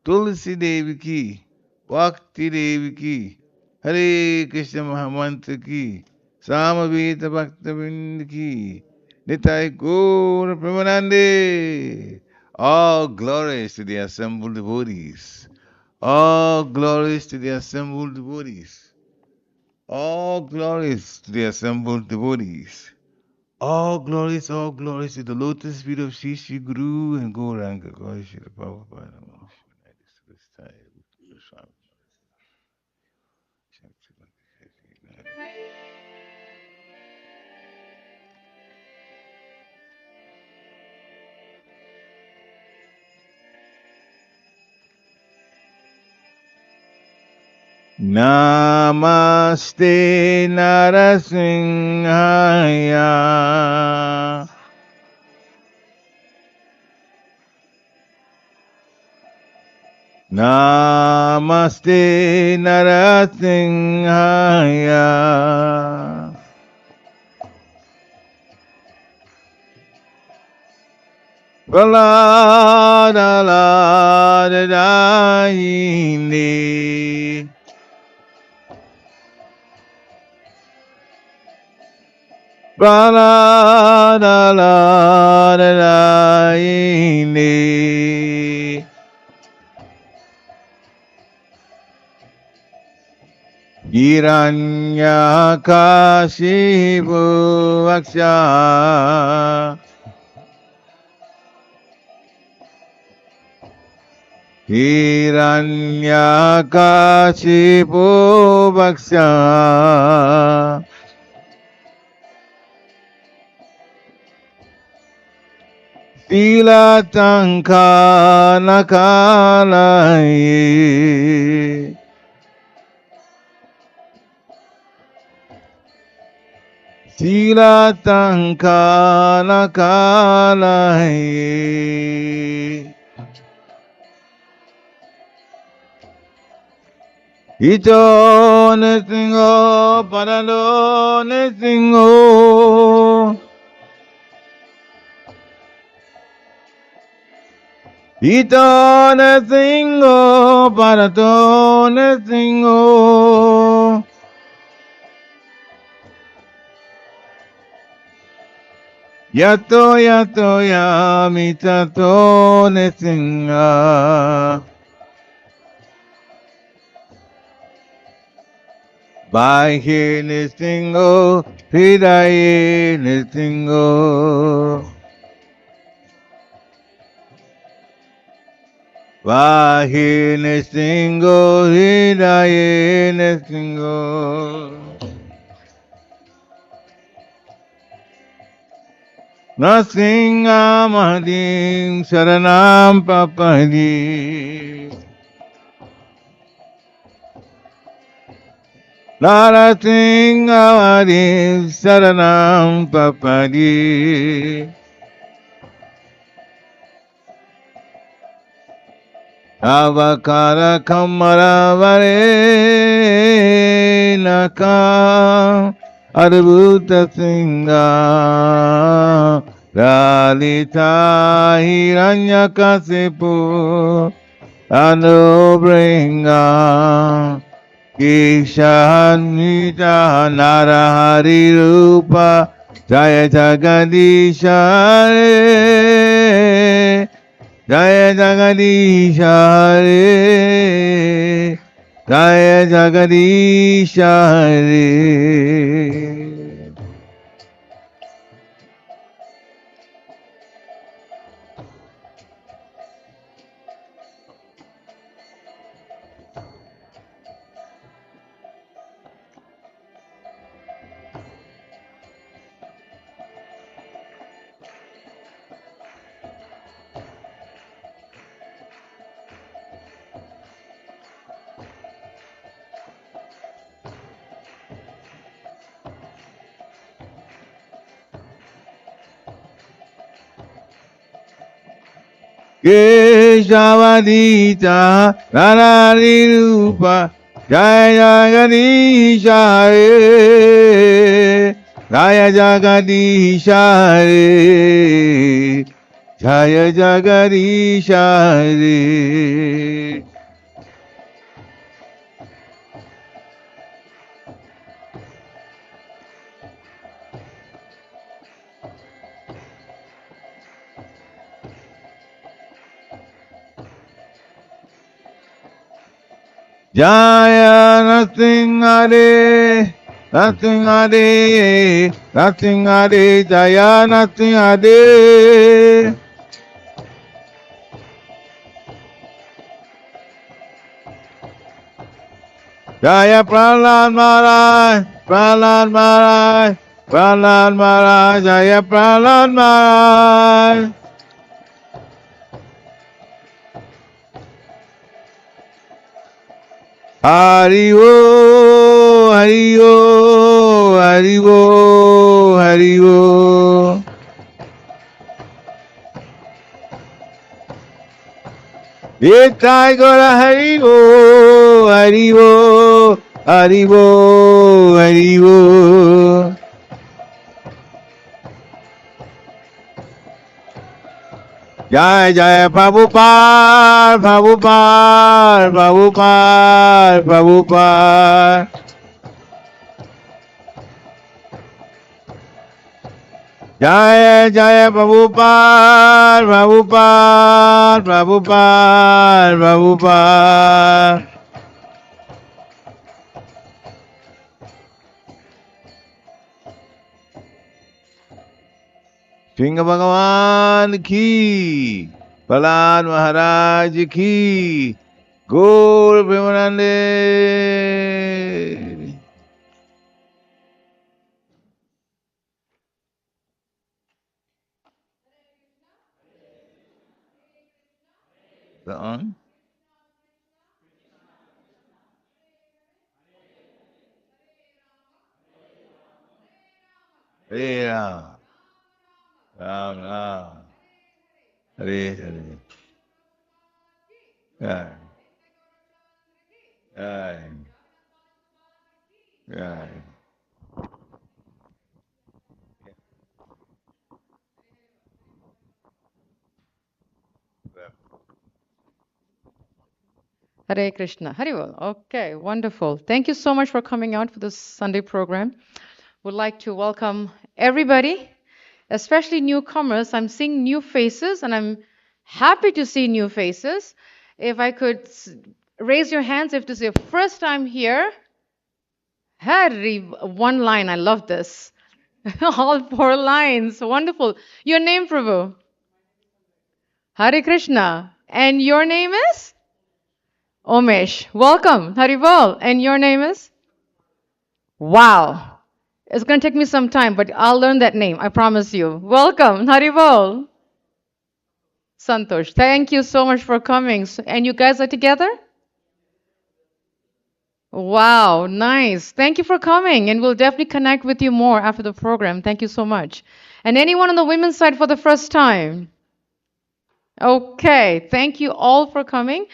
Tulsi Devi ki, Bhakti Devi ki, Hare Krishna Mahamantra ki, Samaveta Bhaktavind ki, Nitai Gaur Premanande. All glories to the assembled devotees. All glories to the assembled devotees. All glories to the assembled devotees. All glories to the lotus feet of Sri Sri Guru and Gauranga. God, Shri Prabhupada. Namaste Narasimhaya. Namaste Narasimhaya. Praladaladaini. Praladaladaini. Hiranyakashipu Vaksha. Hiranyakashipu Vaksha. Tilatanka nakalaye. Tilatanka nakalaye. Ito nesingo paralo nesingo. Ito nesingo parato nesingo. Yato yato yamitato nesinga. Bahe nesingo, hidaye nesingo. Bahe nesingo, hidaye nesingo. Nasinga mahadim saranam papadi. Narasinga mahadim saranam papadi. Avakara kamara vare naka adbhuta singa lalita hiranyakasipu anubringa kishanita narahari rupa jaya jagadisha Hare. Jaya Jagadisha Hare, Jaya Jagadisha Hare. Keshavadita Narari Rupa Jaya Jagadisha Hare, Jaya Jagadisha Hare, Jaya Jagadisha Hare. Jaya nothing Hare, nothing Hare, nothing Hare, Jaya nothing Hare. Jaya Prahlad Maharaj, Prahlad Maharaj, Prahlad Maharaj, Jaya Prahlad Maharaj. Haribo, Haribo, Haribo, Haribo. Nitai Gora Haribo, Haribo, Haribo, Haribo. Jai Jai Prabhupada, Prabhupada, Prabhupada, Prabhupada. Jai Jai Prabhupada, Prabhupada, Prabhupada, Prabhupada. Singh Bhagavan ki, Prahlad Maharaj ki, Gaur Premanande. The on? Hare Ram, Ram Ram, Hare Hare. Yeah, yeah, yeah. Hare Krishna. Haribol. Okay, wonderful. Thank you so much for coming out for this Sunday program. Would like to welcome everybody, especially newcomers. I'm seeing new faces and I'm happy to see new faces. If I could raise your hands if this is your first time here. Hari, one line. I love this. All four lines. Wonderful. Your name, Prabhu? Hare Krishna. And your name is? Omesh. Welcome. Haribol. And your name is? Wow. It's going to take me some time, but I'll learn that name. I promise you. Welcome. Haribol. Santosh. Thank you so much for coming. And you guys are together? Wow. Nice. Thank you for coming. And we'll definitely connect with you more after the program. Thank you so much. And anyone on the women's side for the first time? Okay, thank you all for coming.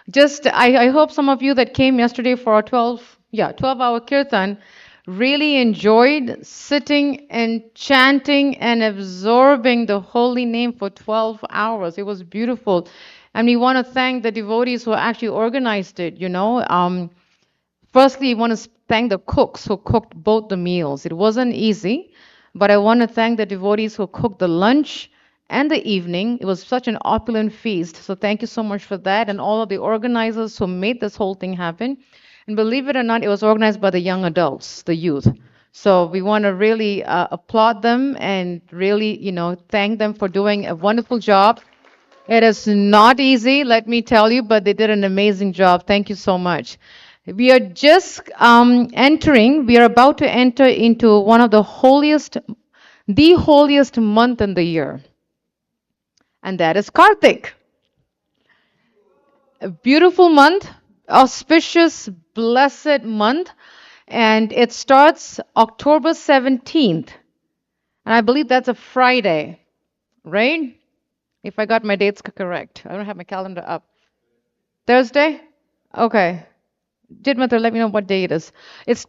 I hope some of you that came yesterday for our 12-hour kirtan really enjoyed sitting and chanting and absorbing the holy name for 12 hours. It was beautiful. And we want to thank the devotees who actually organized it, you know. Firstly, I want to thank the cooks who cooked both the meals. It wasn't easy, but I want to thank the devotees who cooked the lunch and the evening. It was such an opulent feast. So thank you so much for that, and all of the organizers who made this whole thing happen. And believe it or not, it was organized by the young adults, the youth. So we want to really applaud them and really, thank them for doing a wonderful job. It is not easy, let me tell you, but they did an amazing job. Thank you so much. We are just we are about to enter into one of the holiest month in the year, and that is Kartik. A beautiful month, auspicious, blessed month, and it starts October 17th. And I believe that's a Friday, right? If I got my dates correct. I don't have my calendar up. Thursday? Okay. Jitmatra, let me know what day it is. It's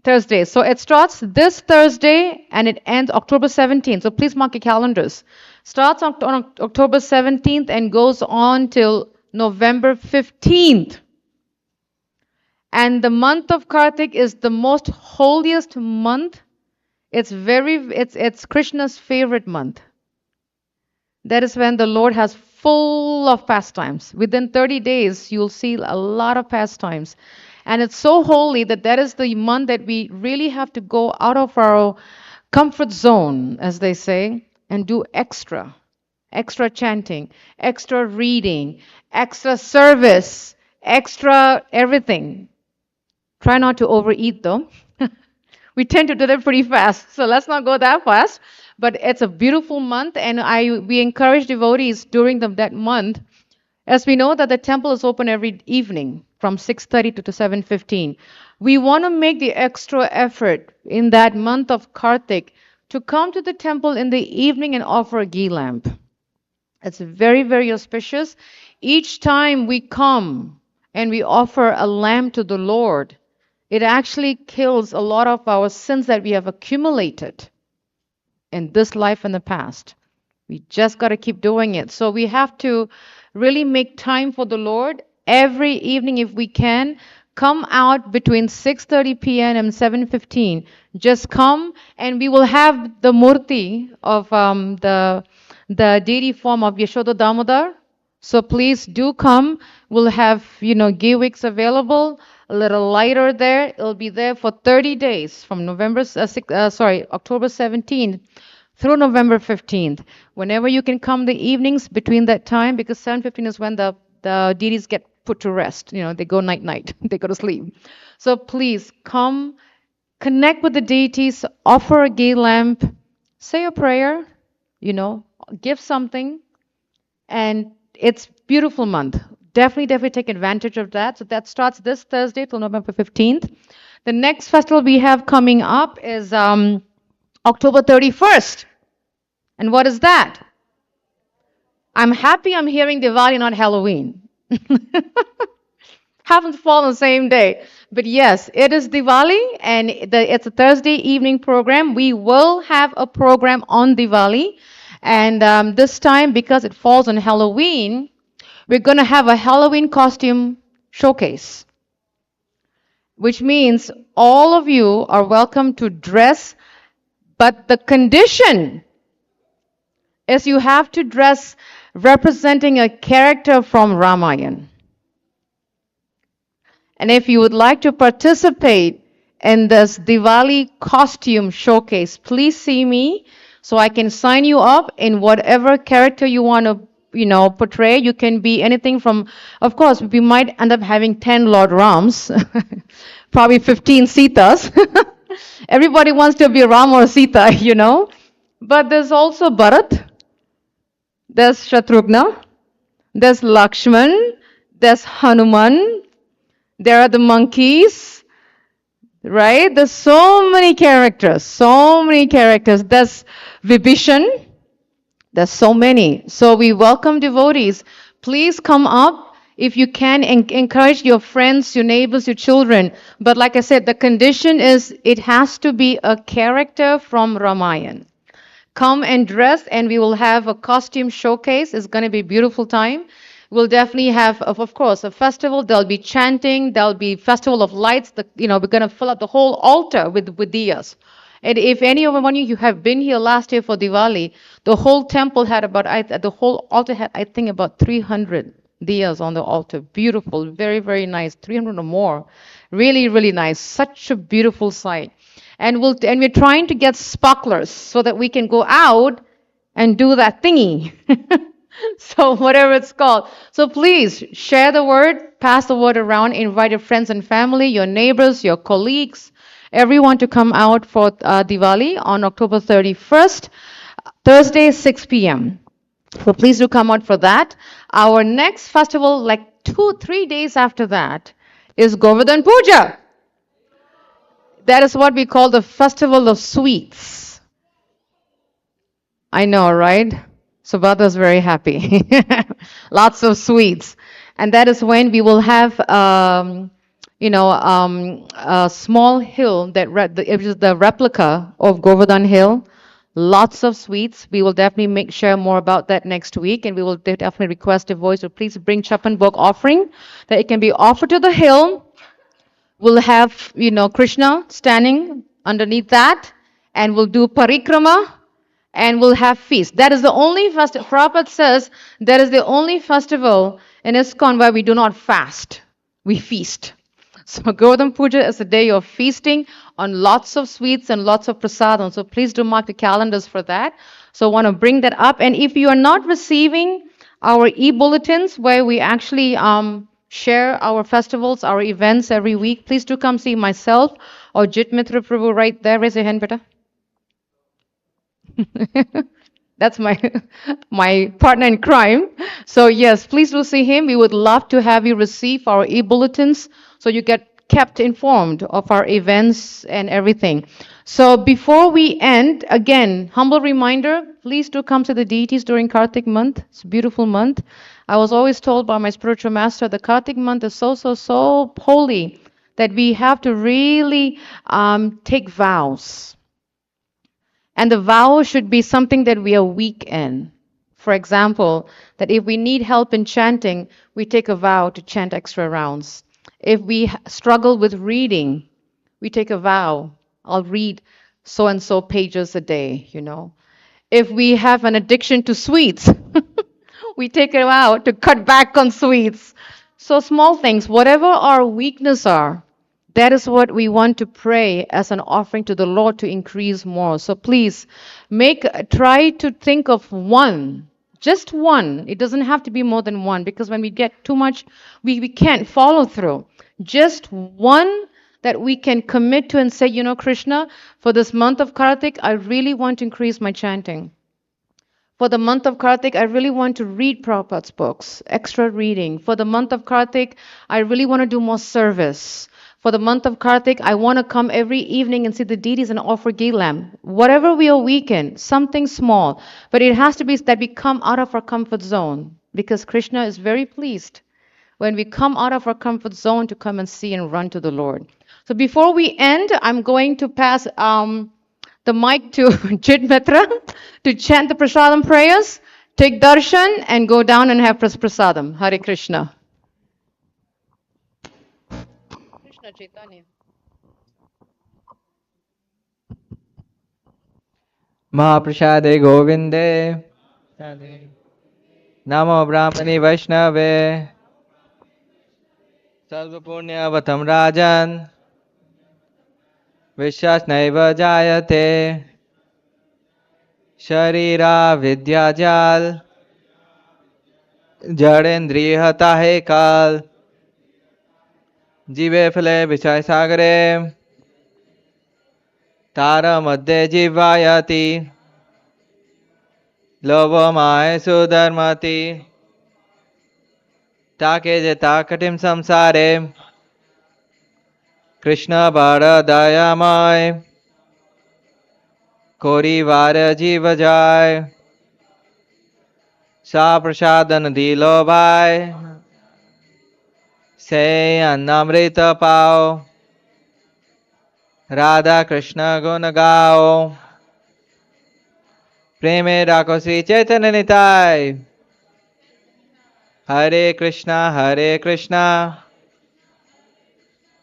Thursday. So it starts this Thursday and it ends October 17th. So please mark your calendars. Starts on October 17th and goes on till November 15th. And the month of Kartik is the most holiest month. It's Krishna's favorite month. That is when the Lord has full of pastimes. Within 30 days, you'll see a lot of pastimes. And it's so holy that that is the month that we really have to go out of our comfort zone, as they say, and do extra chanting, extra reading, extra service, extra everything. Try not to overeat though. We tend to do that pretty fast. So let's not go that fast. But it's a beautiful month, and we encourage devotees during that month, as we know that the temple is open every evening from 6:30 to 7:15. We want to make the extra effort in that month of Kartik to come to the temple in the evening and offer a ghee lamp. It's very, very auspicious. Each time we come and we offer a lamp to the Lord, it actually kills a lot of our sins that we have accumulated in this life and the past. We just got to keep doing it. So we have to really make time for the Lord every evening if we can. Come out between 6:30 p.m. and 7:15. Just come, and we will have the murti of the deity form of Yashoda Damodar. So please do come. We'll have, ghee wicks available, a little lighter there. It'll be there for 30 days from October 17th through November 15th. Whenever you can come the evenings between that time, because 7:15 is when the deities get put to rest. They go night, they go to sleep. So please come, connect with the deities, offer a ghee lamp, say a prayer, give something, and it's beautiful month. Definitely take advantage of that. So that starts this Thursday till November 15th. The next festival we have coming up is October 31st. And what is that? I'm happy I'm hearing Diwali, not Halloween. Happens to fall on the same day. But yes, it is Diwali, and it's a Thursday evening program. We will have a program on Diwali. And this time, because it falls on Halloween, we're going to have a Halloween costume showcase, which means all of you are welcome to dress, but the condition is you have to dress representing a character from Ramayana. And if you would like to participate in this Diwali costume showcase, please see me so I can sign you up in whatever character you want to, portray. You can be anything from, of course, we might end up having 10 Lord Rams, probably 15 Sitas. Everybody wants to be Ram or Sita. But there's also Bharat, there's Shatrughna, there's Lakshman, there's Hanuman, there are the monkeys, right? There's so many characters. There's Vibhishan. There's so many. So we welcome devotees. Please come up if you can, and encourage your friends, your neighbors, your children. But like I said, the condition is it has to be a character from Ramayana. Come and dress, and we will have a costume showcase. It's going to be a beautiful time. We'll definitely have, of course, a festival. There'll be chanting. There'll be festival of lights. We're going to fill up the whole altar with diyas. And if any of you have been here last year for Diwali, the whole temple had the whole altar had, I think, about 300 diyas on the altar. Beautiful, very, very nice. 300 or more. Really, really nice. Such a beautiful sight. And we're trying to get sparklers so that we can go out and do that thingy. So whatever it's called. So please share the word, pass the word around, invite your friends and family, your neighbors, your colleagues, everyone to come out for Diwali on October 31st, Thursday, 6 p.m. So please do come out for that. Our next festival, like 2-3 days after that, is Govardhan Puja. That is what we call the Festival of Sweets. I know, right? Subhada's very happy. Lots of sweets. And that is when we will have a small hill it was the replica of Govardhan Hill. Lots of sweets. We will definitely share more about that next week, and we will definitely request a voice. So please bring Chapan Bhog offering that it can be offered to the hill. We'll have, Krishna standing underneath that, and we'll do parikrama, and we'll have feast. That is the only festival. Prabhupada says that is the only festival in ISKCON where we do not fast. We feast. So Govardhan Puja is a day of feasting on lots of sweets and lots of prasadam. So please do mark the calendars for that. So I want to bring that up. And if you are not receiving our e-bulletins where we actually share our festivals, our events every week, please do come see myself or Jit Mitra Prabhu right there. Raise your hand, beta. That's my my partner in crime. So yes, please do see him. We would love to have you receive our e-bulletins so you get kept informed of our events and everything. So before we end, again, humble reminder, please do come to the deities during Kartik month. It's a beautiful month. I was always told by my spiritual master the Kartik month is so holy that we have to really take vows. And the vow should be something that we are weak in. For example, that if we need help in chanting, we take a vow to chant extra rounds. If we struggle with reading, we take a vow. I'll read so and so pages a day. If we have an addiction to sweets, we take a vow to cut back on sweets. So small things, whatever our weakness are, that is what we want to pray as an offering to the Lord to increase more. So please try to think of one, just one. It doesn't have to be more than one, because when we get too much, we can't follow through. Just one that we can commit to and say, Krishna, for this month of Kartik, I really want to increase my chanting. For the month of Kartik, I really want to read Prabhupada's books, extra reading. For the month of Kartik, I really want to do more service. For the month of Kartik, I want to come every evening and see the deities and offer ghee lamp. Whatever we are weak in, something small. But it has to be that we come out of our comfort zone, because Krishna is very pleased when we come out of our comfort zone to come and see and run to the Lord. So before we end, I'm going to pass the mic to Jit Mitra to chant the prasadam prayers, take darshan, and go down and have prasadam. Hare Krishna. Krishna Chaitanya. Mahaprasade Govinde Namo Brahmani Vaishnave Sarva Punyavatam Rajan Vishwas Naiva Jayate Sharira Vidyajal Jadendriya Hata Hai Kal Jive Phale Vichai Sagare Tara Madhye Jivayati Lovo Mae Sudharmati Take Jeta Katim Samsare Krishna Bara Dayamay Kori Vara Jiva Jai Sa Prasadan Dilo Bhai Se Annamrita Pao Radha Krishna Guna Gao Preme Rako Sri Chaitanya Nitai Hare Krishna Hare Krishna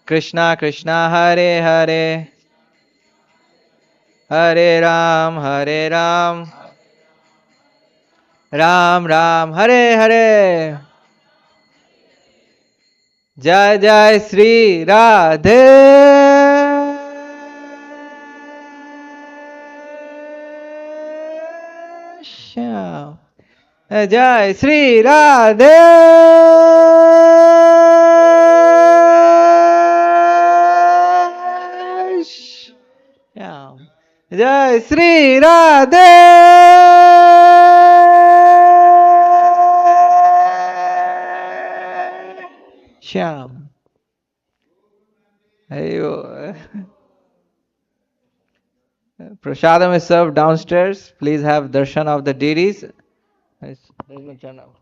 Krishna Krishna Hare Hare Hare Ram Hare Ram Ram Ram Hare Hare Jai Jai Sri Radhe Shyam Jai Sri Radhe Shyam Jai Sri Radhe Shyam. Ayo. Prasadam is served downstairs. Please have darshan of the deities. There's no channel.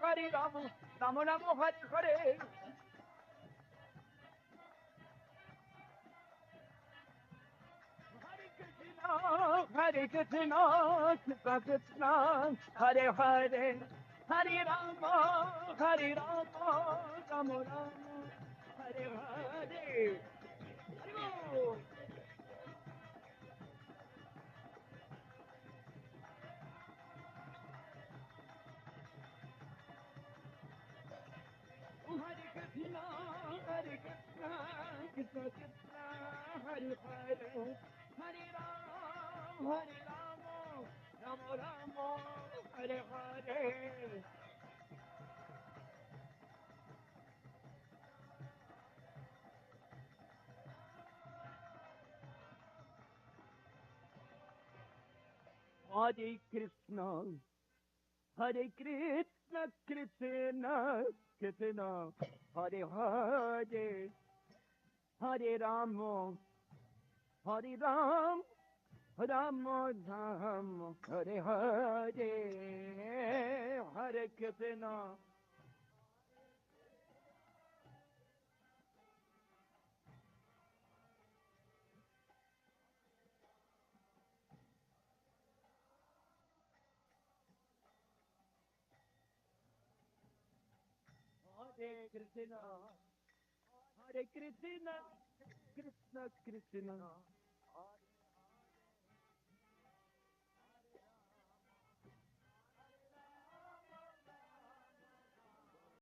Hare Rama, Rama Rama Hare Hare. Hare Krishna, Krishna Krishna, Hare Hare, Hare Rama, Hare Rama, Rama Rama, Hare Hare. Hare Krishna, Hare Krishna, Krishna Krishna, Hare Hare, Hare Rama, Hare Rama, Rama Rama, Hare Hare. Hare Krishna, Hare Krishna, Krishna Krishna, Hare Hare, Hare Rama, Hare Ram, Rama Ram, Hare Hare, Hare Krishna. Hare Krishna, Hare Krishna, Krishna Krishna,